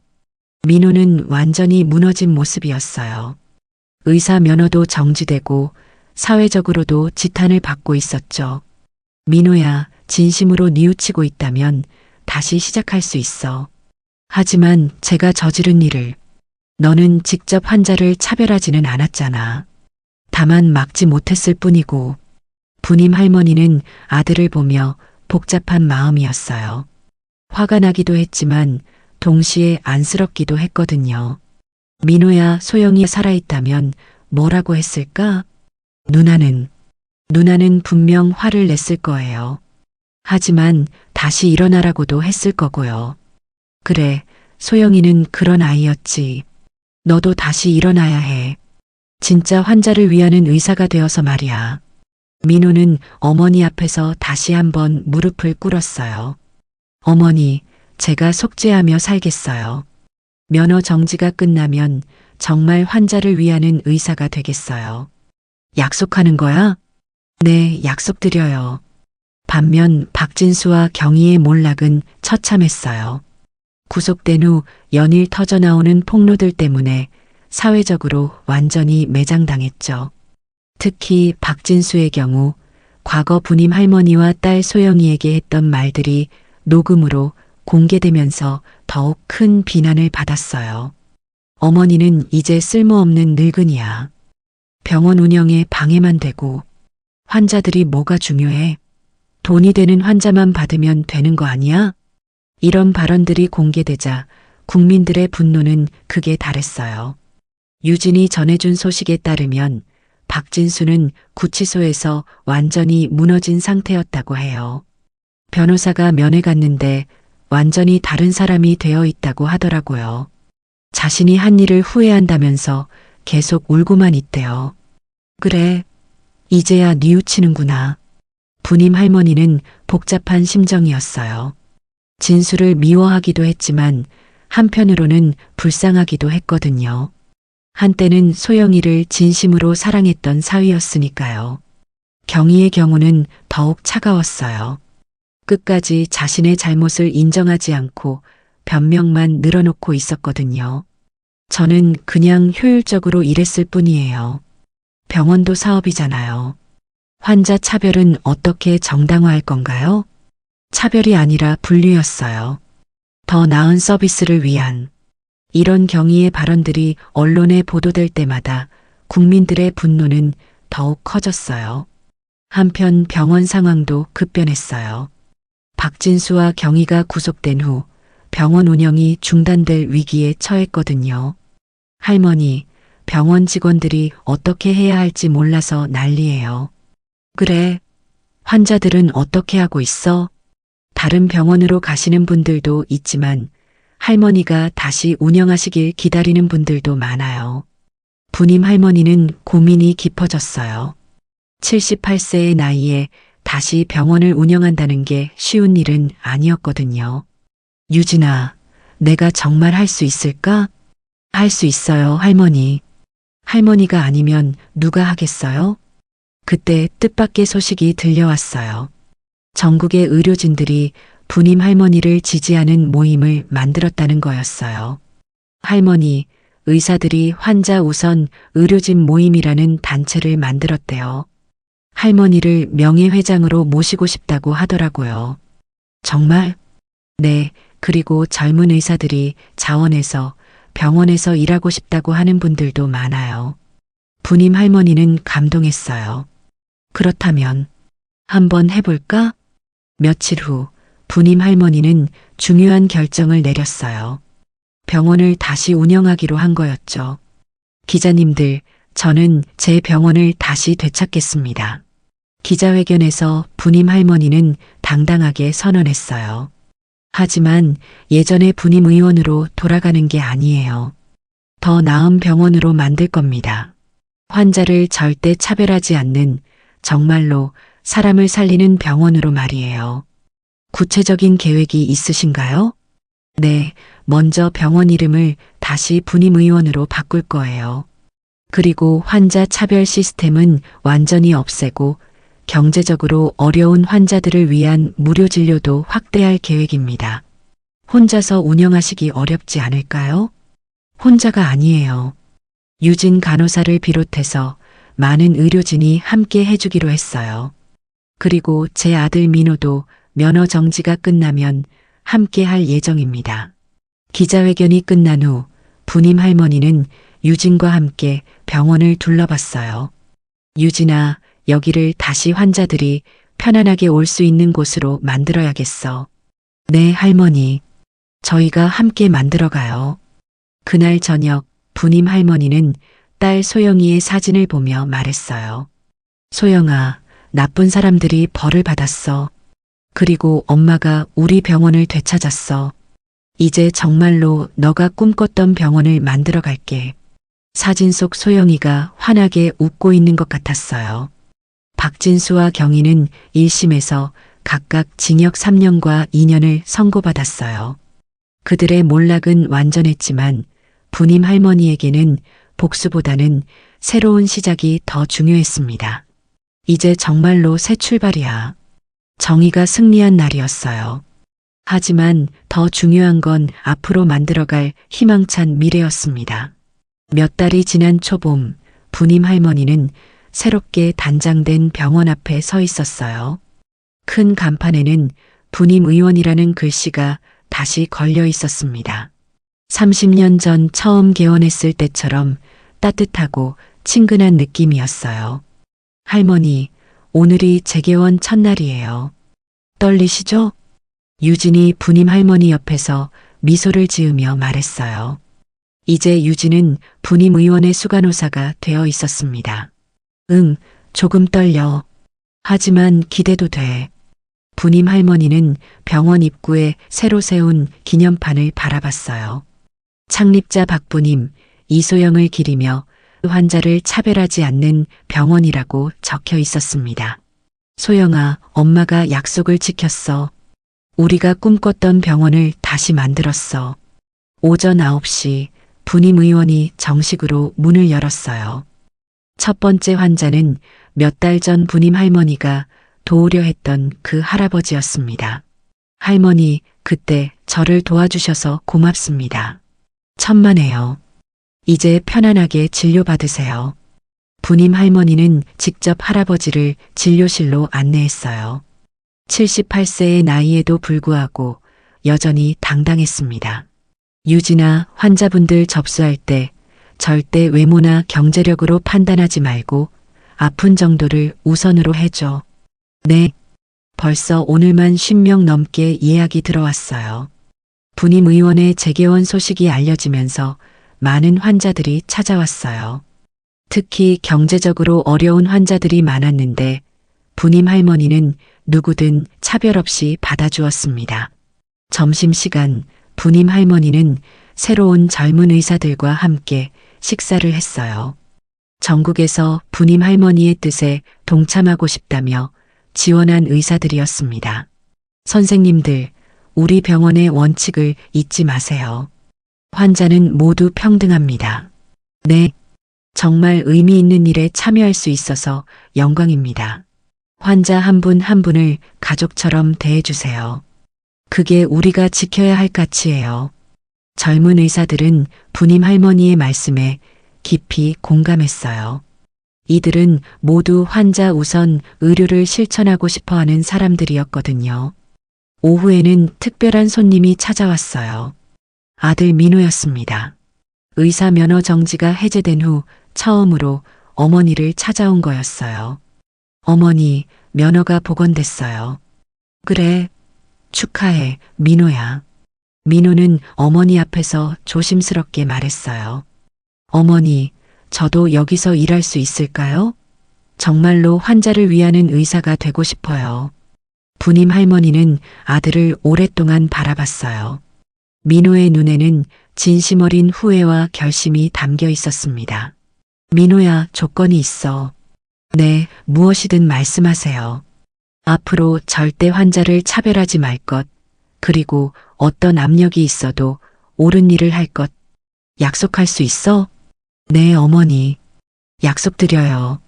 민호는 완전히 무너진 모습이었어요. 의사 면허도 정지되고 사회적으로도 지탄을 받고 있었죠. 민호야, 진심으로 뉘우치고 있다면 다시 시작할 수 있어. 하지만 제가 저지른 일을 너는 직접 환자를 차별하지는 않았잖아. 다만 막지 못했을 뿐이고. 부님 할머니는 아들을 보며 복잡한 마음이었어요. 화가 나기도 했지만 동시에 안쓰럽기도 했거든요. 민호야, 소영이 살아있다면 뭐라고 했을까? 누나는 분명 화를 냈을 거예요. 하지만 다시 일어나라고도 했을 거고요. 그래, 소영이는 그런 아이였지. 너도 다시 일어나야 해. 진짜 환자를 위하는 의사가 되어서 말이야. 민호는 어머니 앞에서 다시 한번 무릎을 꿇었어요. 어머니, 제가 속죄하며 살겠어요. 면허 정지가 끝나면 정말 환자를 위하는 의사가 되겠어요. 약속하는 거야? 네, 약속드려요. 반면 박진수와 경희의 몰락은 처참했어요. 구속된 후 연일 터져나오는 폭로들 때문에 사회적으로 완전히 매장당했죠. 특히 박진수의 경우 과거 부님 할머니와 딸 소영이에게 했던 말들이 녹음으로 공개되면서 더욱 큰 비난을 받았어요. 어머니는 이제 쓸모없는 늙은이야. 병원 운영에 방해만 되고 환자들이 뭐가 중요해? 돈이 되는 환자만 받으면 되는 거 아니야? 이런 발언들이 공개되자 국민들의 분노는 극에 달했어요. 유진이 전해준 소식에 따르면 박진수는 구치소에서 완전히 무너진 상태였다고 해요. 변호사가 면회 갔는데 완전히 다른 사람이 되어 있다고 하더라고요. 자신이 한 일을 후회한다면서 계속 울고만 있대요. 그래, 이제야 뉘우치는구나. 부님 할머니는 복잡한 심정이었어요. 진수를 미워하기도 했지만 한편으로는 불쌍하기도 했거든요. 한때는 소영이를 진심으로 사랑했던 사위였으니까요. 경희의 경우는 더욱 차가웠어요. 끝까지 자신의 잘못을 인정하지 않고 변명만 늘어놓고 있었거든요. 저는 그냥 효율적으로 일했을 뿐이에요. 병원도 사업이잖아요. 환자 차별은 어떻게 정당화할 건가요? 차별이 아니라 분류였어요. 더 나은 서비스를 위한. 이런 경위의 발언들이 언론에 보도될 때마다 국민들의 분노는 더욱 커졌어요. 한편 병원 상황도 급변했어요. 박진수와 경희가 구속된 후 병원 운영이 중단될 위기에 처했거든요. 할머니, 병원 직원들이 어떻게 해야 할지 몰라서 난리예요. 그래, 환자들은 어떻게 하고 있어? 다른 병원으로 가시는 분들도 있지만 할머니가 다시 운영하시길 기다리는 분들도 많아요. 부님 할머니는 고민이 깊어졌어요. 78세의 나이에 다시 병원을 운영한다는 게 쉬운 일은 아니었거든요. 유진아, 내가 정말 할 수 있을까? 할 수 있어요, 할머니. 할머니가 아니면 누가 하겠어요? 그때 뜻밖의 소식이 들려왔어요. 전국의 의료진들이 부님 할머니를 지지하는 모임을 만들었다는 거였어요. 할머니, 의사들이 환자 우선 의료진 모임이라는 단체를 만들었대요. 할머니를 명예회장으로 모시고 싶다고 하더라고요. 정말? 네, 그리고 젊은 의사들이 자원해서 병원에서 일하고 싶다고 하는 분들도 많아요. 부님 할머니는 감동했어요. 그렇다면 한번 해볼까? 며칠 후 부님 할머니는 중요한 결정을 내렸어요. 병원을 다시 운영하기로 한 거였죠. 기자님들, 저는 제 병원을 다시 되찾겠습니다. 기자회견에서 부님 할머니는 당당하게 선언했어요. 하지만 예전의 부님 의원으로 돌아가는 게 아니에요. 더 나은 병원으로 만들 겁니다. 환자를 절대 차별하지 않는 정말로 사람을 살리는 병원으로 말이에요. 구체적인 계획이 있으신가요? 네, 먼저 병원 이름을 다시 부님 의원으로 바꿀 거예요. 그리고 환자 차별 시스템은 완전히 없애고 경제적으로 어려운 환자들을 위한 무료 진료도 확대할 계획입니다. 혼자서 운영하시기 어렵지 않을까요? 혼자가 아니에요. 유진 간호사를 비롯해서 많은 의료진이 함께 해주기로 했어요. 그리고 제 아들 민호도 면허 정지가 끝나면 함께 할 예정입니다. 기자회견이 끝난 후 부님 할머니는 유진과 함께 병원을 둘러봤어요. 유진아, 여기를 다시 환자들이 편안하게 올 수 있는 곳으로 만들어야겠어. 네, 할머니. 저희가 함께 만들어가요. 그날 저녁 부님 할머니는 딸 소영이의 사진을 보며 말했어요. 소영아, 나쁜 사람들이 벌을 받았어. 그리고 엄마가 우리 병원을 되찾았어. 이제 정말로 너가 꿈꿨던 병원을 만들어 갈게. 사진 속 소영이가 환하게 웃고 있는 것 같았어요. 박진수와 경희는 1심에서 각각 징역 3년과 2년을 선고받았어요. 그들의 몰락은 완전했지만 부님 할머니에게는 복수보다는 새로운 시작이 더 중요했습니다. 이제 정말로 새 출발이야. 정의가 승리한 날이었어요. 하지만 더 중요한 건 앞으로 만들어갈 희망찬 미래였습니다. 몇 달이 지난 초봄, 부님 할머니는 새롭게 단장된 병원 앞에 서 있었어요. 큰 간판에는 부님 의원이라는 글씨가 다시 걸려 있었습니다. 30년 전 처음 개원했을 때처럼 따뜻하고 친근한 느낌이었어요. 할머니, 오늘이 재개원 첫날이에요. 떨리시죠? 유진이 부님 할머니 옆에서 미소를 지으며 말했어요. 이제 유진은 부님 의원의 수간호사가 되어 있었습니다. 응, 조금 떨려. 하지만 기대도 돼. 부님 할머니는 병원 입구에 새로 세운 기념판을 바라봤어요. 창립자 박부님, 이소영을 기리며 환자를 차별하지 않는 병원이라고 적혀 있었습니다. 소영아, 엄마가 약속을 지켰어. 우리가 꿈꿨던 병원을 다시 만들었어. 오전 9시 부님 의원이 정식으로 문을 열었어요. 첫 번째 환자는 몇 달 전 부님 할머니가 도우려 했던 그 할아버지였습니다. 할머니, 그때 저를 도와주셔서 고맙습니다. 천만에요. 이제 편안하게 진료받으세요. 부님 할머니는 직접 할아버지를 진료실로 안내했어요. 78세의 나이에도 불구하고 여전히 당당했습니다. 유진아, 환자분들 접수할 때 절대 외모나 경제력으로 판단하지 말고 아픈 정도를 우선으로 해줘. 네. 벌써 오늘만 50명 넘게 예약이 들어왔어요. 부님 의원의 재개원 소식이 알려지면서 많은 환자들이 찾아왔어요. 특히 경제적으로 어려운 환자들이 많았는데 부님 할머니는 누구든 차별 없이 받아주었습니다. 점심시간 부님 할머니는 새로운 젊은 의사들과 함께 식사를 했어요. 전국에서 부님 할머니의 뜻에 동참하고 싶다며 지원한 의사들이었습니다. 선생님들, 우리 병원의 원칙을 잊지 마세요. 환자는 모두 평등합니다. 네. 정말 의미 있는 일에 참여할 수 있어서 영광입니다. 환자 한 분 한 분을 가족처럼 대해주세요. 그게 우리가 지켜야 할 가치예요. 젊은 의사들은 부님 할머니의 말씀에 깊이 공감했어요. 이들은 모두 환자 우선 의료를 실천하고 싶어 하는 사람들이었거든요. 오후에는 특별한 손님이 찾아왔어요. 아들 민호였습니다. 의사 면허 정지가 해제된 후 처음으로 어머니를 찾아온 거였어요. 어머니, 면허가 복원됐어요. 그래, 축하해, 민호야. 민호는 어머니 앞에서 조심스럽게 말했어요. 어머니, 저도 여기서 일할 수 있을까요? 정말로 환자를 위하는 의사가 되고 싶어요. 부님 할머니는 아들을 오랫동안 바라봤어요. 민호의 눈에는 진심 어린 후회와 결심이 담겨 있었습니다. 민호야, 조건이 있어. 네, 무엇이든 말씀하세요. 앞으로 절대 환자를 차별하지 말 것, 그리고 어떤 압력이 있어도 옳은 일을 할 것, 약속할 수 있어? 네, 어머니. 약속드려요.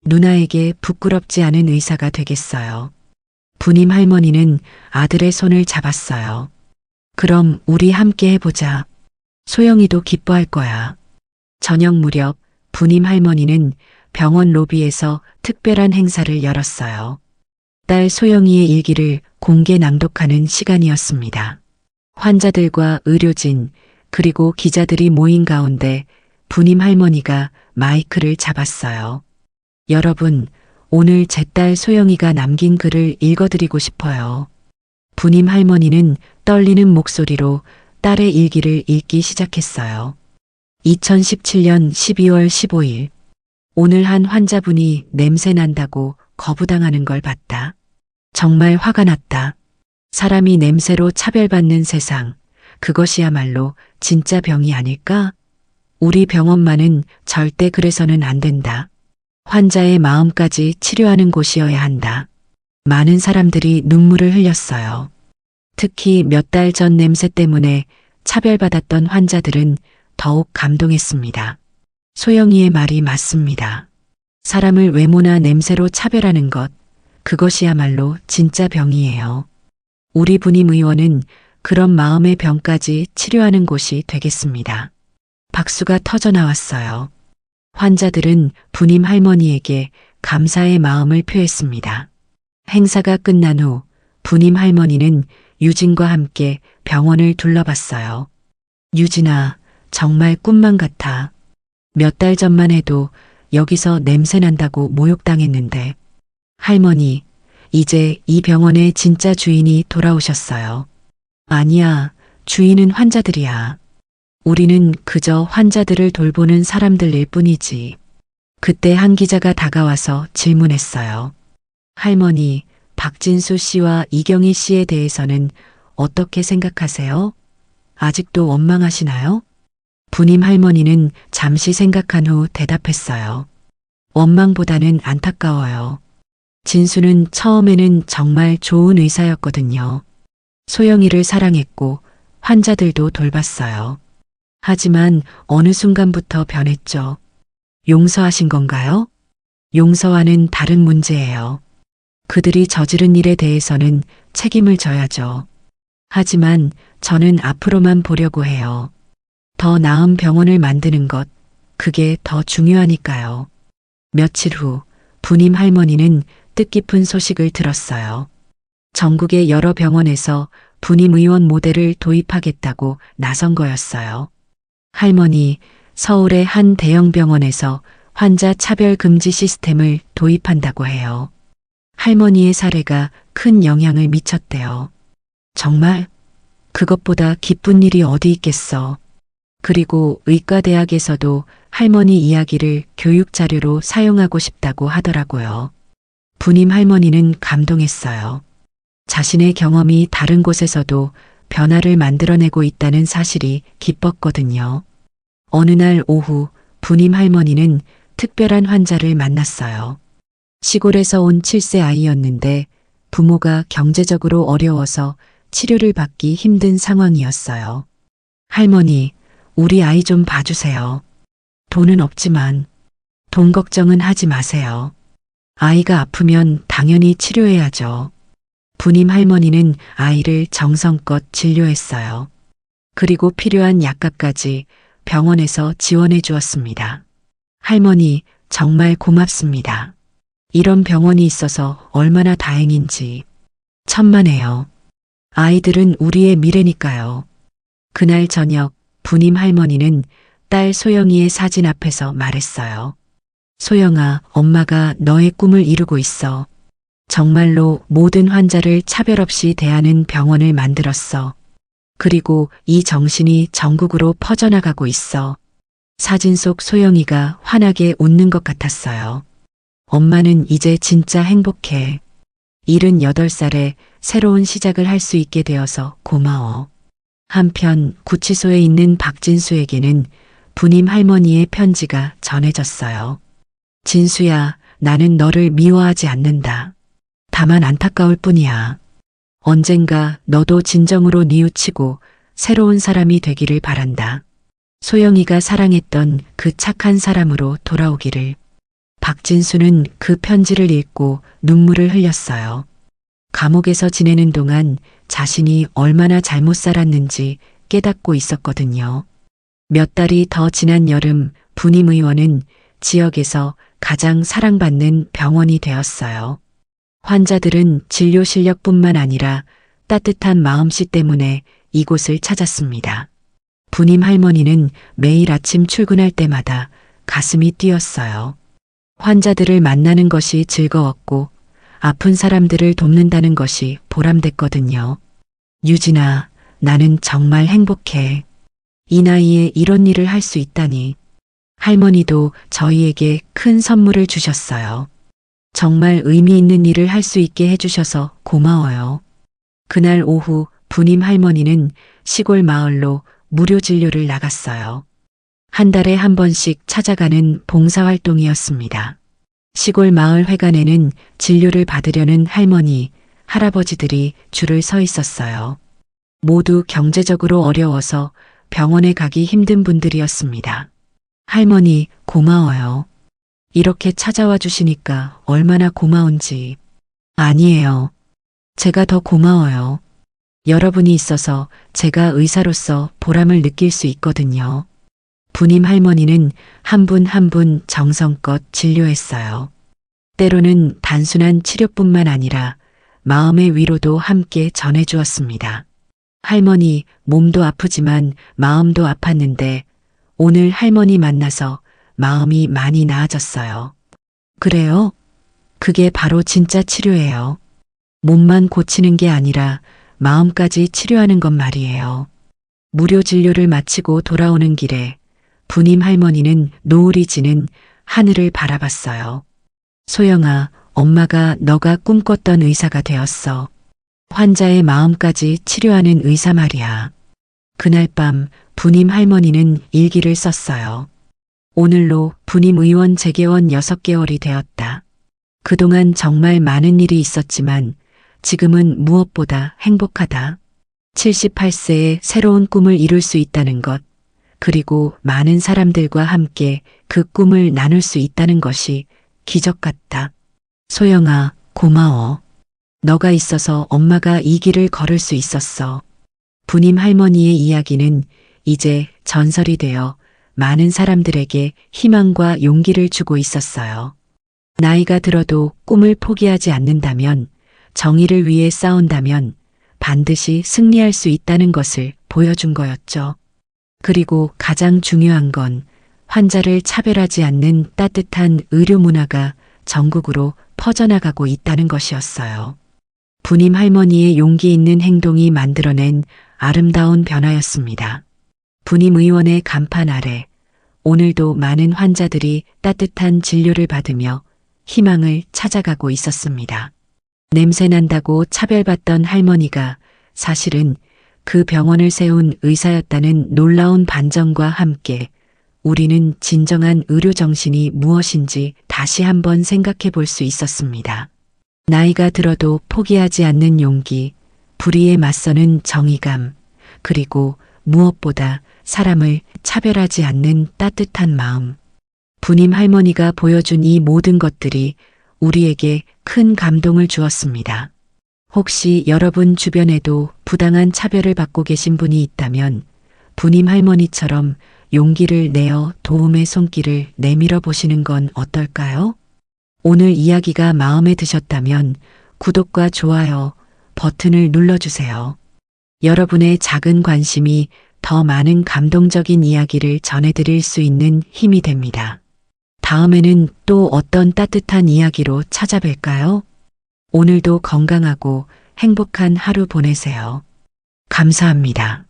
누나에게 부끄럽지 않은 의사가 되겠어요. 부님 할머니는 아들의 손을 잡았어요. 그럼 우리 함께 해보자. 소영이도 기뻐할 거야. 저녁 무렵 부님 할머니는 병원 로비에서 특별한 행사를 열었어요. 딸 소영이의 일기를 공개 낭독하는 시간이었습니다. 환자들과 의료진, 그리고 기자들이 모인 가운데 부님 할머니가 마이크를 잡았어요. 여러분, 오늘 제 딸 소영이가 남긴 글을 읽어드리고 싶어요. 부님 할머니는 떨리는 목소리로 딸의 일기를 읽기 시작했어요. 2017년 12월 15일. 오늘 한 환자분이 냄새 난다고 거부당하는 걸 봤다. 정말 화가 났다. 사람이 냄새로 차별받는 세상, 그것이야말로 진짜 병이 아닐까? 우리 병원만은 절대 그래서는 안 된다. 환자의 마음까지 치료하는 곳이어야 한다. 많은 사람들이 눈물을 흘렸어요. 특히 몇 달 전 냄새 때문에 차별받았던 환자들은 더욱 감동했습니다. 소영이의 말이 맞습니다. 사람을 외모나 냄새로 차별하는 것, 그것이야말로 진짜 병이에요. 우리 부님 의원은 그런 마음의 병까지 치료하는 곳이 되겠습니다. 박수가 터져 나왔어요. 환자들은 부님 할머니에게 감사의 마음을 표했습니다. 행사가 끝난 후 부님 할머니는 유진과 함께 병원을 둘러봤어요. 유진아, 정말 꿈만 같아. 몇 달 전만 해도 여기서 냄새 난다고 모욕당했는데. 할머니, 이제 이 병원의 진짜 주인이 돌아오셨어요. 아니야, 주인은 환자들이야. 우리는 그저 환자들을 돌보는 사람들일 뿐이지. 그때 한 기자가 다가와서 질문했어요. 할머니, 박진수 씨와 이경희 씨에 대해서는 어떻게 생각하세요? 아직도 원망하시나요? 부님 할머니는 잠시 생각한 후 대답했어요. 원망보다는 안타까워요. 진수는 처음에는 정말 좋은 의사였거든요. 소영이를 사랑했고 환자들도 돌봤어요. 하지만 어느 순간부터 변했죠. 용서하신 건가요? 용서와는 다른 문제예요. 그들이 저지른 일에 대해서는 책임을 져야죠. 하지만 저는 앞으로만 보려고 해요. 더 나은 병원을 만드는 것, 그게 더 중요하니까요. 며칠 후 부님 할머니는 뜻깊은 소식을 들었어요. 전국의 여러 병원에서 부님 의원 모델을 도입하겠다고 나선 거였어요. 할머니, 서울의 한 대형 병원에서 환자 차별 금지 시스템을 도입한다고 해요. 할머니의 사례가 큰 영향을 미쳤대요. 정말? 그것보다 기쁜 일이 어디 있겠어. 그리고 의과대학에서도 할머니 이야기를 교육 자료로 사용하고 싶다고 하더라고요. 부님 할머니는 감동했어요. 자신의 경험이 다른 곳에서도 변화를 만들어내고 있다는 사실이 기뻤거든요. 어느 날 오후 부님 할머니는 특별한 환자를 만났어요. 시골에서 온 7세 아이였는데 부모가 경제적으로 어려워서 치료를 받기 힘든 상황이었어요. 할머니, 우리 아이 좀 봐주세요. 돈은 없지만 돈 걱정은 하지 마세요. 아이가 아프면 당연히 치료해야죠. 부님 할머니는 아이를 정성껏 진료했어요. 그리고 필요한 약값까지 병원에서 지원해 주었습니다. 할머니, 정말 고맙습니다. 이런 병원이 있어서 얼마나 다행인지. 천만에요. 아이들은 우리의 미래니까요. 그날 저녁 부님 할머니는 딸 소영이의 사진 앞에서 말했어요. 소영아, 엄마가 너의 꿈을 이루고 있어. 정말로 모든 환자를 차별 없이 대하는 병원을 만들었어. 그리고 이 정신이 전국으로 퍼져나가고 있어. 사진 속 소영이가 환하게 웃는 것 같았어요. 엄마는 이제 진짜 행복해. 78살에 새로운 시작을 할 수 있게 되어서 고마워. 한편 구치소에 있는 박진수에게는 부님 할머니의 편지가 전해졌어요. 진수야, 나는 너를 미워하지 않는다. 다만 안타까울 뿐이야. 언젠가 너도 진정으로 뉘우치고 새로운 사람이 되기를 바란다. 소영이가 사랑했던 그 착한 사람으로 돌아오기를. 박진수는 그 편지를 읽고 눈물을 흘렸어요. 감옥에서 지내는 동안 자신이 얼마나 잘못 살았는지 깨닫고 있었거든요. 몇 달이 더 지난 여름 부님 의원은 지역에서 가장 사랑받는 병원이 되었어요. 환자들은 진료 실력뿐만 아니라 따뜻한 마음씨 때문에 이곳을 찾았습니다. 부님 할머니는 매일 아침 출근할 때마다 가슴이 뛰었어요. 환자들을 만나는 것이 즐거웠고 아픈 사람들을 돕는다는 것이 보람됐거든요. 유진아, 나는 정말 행복해. 이 나이에 이런 일을 할 수 있다니. 할머니도 저희에게 큰 선물을 주셨어요. 정말 의미 있는 일을 할 수 있게 해주셔서 고마워요. 그날 오후 부님 할머니는 시골 마을로 무료 진료를 나갔어요. 한 달에 한 번씩 찾아가는 봉사활동이었습니다. 시골 마을 회관에는 진료를 받으려는 할머니, 할아버지들이 줄을 서 있었어요. 모두 경제적으로 어려워서 병원에 가기 힘든 분들이었습니다. 할머니, 고마워요. 이렇게 찾아와 주시니까 얼마나 고마운지. 아니에요. 제가 더 고마워요. 여러분이 있어서 제가 의사로서 보람을 느낄 수 있거든요. 부님 할머니는 한 분 한 분 정성껏 진료했어요. 때로는 단순한 치료뿐만 아니라 마음의 위로도 함께 전해주었습니다. 할머니, 몸도 아프지만 마음도 아팠는데 오늘 할머니 만나서 마음이 많이 나아졌어요. 그래요? 그게 바로 진짜 치료예요. 몸만 고치는 게 아니라 마음까지 치료하는 것 말이에요. 무료 진료를 마치고 돌아오는 길에 부님 할머니는 노을이 지는 하늘을 바라봤어요. 소영아, 엄마가 너가 꿈꿨던 의사가 되었어. 환자의 마음까지 치료하는 의사 말이야. 그날 밤 부님 할머니는 일기를 썼어요. 오늘로 부님 의원 재개원 6개월이 되었다. 그동안 정말 많은 일이 있었지만 지금은 무엇보다 행복하다. 78세에 새로운 꿈을 이룰 수 있다는 것, 그리고 많은 사람들과 함께 그 꿈을 나눌 수 있다는 것이 기적 같다. 소영아, 고마워. 너가 있어서 엄마가 이 길을 걸을 수 있었어. 부님 할머니의 이야기는 이제 전설이 되어 많은 사람들에게 희망과 용기를 주고 있었어요. 나이가 들어도 꿈을 포기하지 않는다면, 정의를 위해 싸운다면 반드시 승리할 수 있다는 것을 보여준 거였죠. 그리고 가장 중요한 건 환자를 차별하지 않는 따뜻한 의료 문화가 전국으로 퍼져나가고 있다는 것이었어요. 부님 할머니의 용기 있는 행동이 만들어낸 아름다운 변화였습니다. 부님 의원의 간판 아래 오늘도 많은 환자들이 따뜻한 진료를 받으며 희망을 찾아가고 있었습니다. 냄새난다고 차별받던 할머니가 사실은 그 병원을 세운 의사였다는 놀라운 반전과 함께 우리는 진정한 의료 정신이 무엇인지 다시 한번 생각해 볼 수 있었습니다. 나이가 들어도 포기하지 않는 용기, 불의에 맞서는 정의감, 그리고 무엇보다 사람을 차별하지 않는 따뜻한 마음. 부님 할머니가 보여준 이 모든 것들이 우리에게 큰 감동을 주었습니다. 혹시 여러분 주변에도 부당한 차별을 받고 계신 분이 있다면 부님 할머니처럼 용기를 내어 도움의 손길을 내밀어 보시는 건 어떨까요? 오늘 이야기가 마음에 드셨다면 구독과 좋아요 버튼을 눌러주세요. 여러분의 작은 관심이 더 많은 감동적인 이야기를 전해드릴 수 있는 힘이 됩니다. 다음에는 또 어떤 따뜻한 이야기로 찾아뵐까요? 오늘도 건강하고 행복한 하루 보내세요. 감사합니다.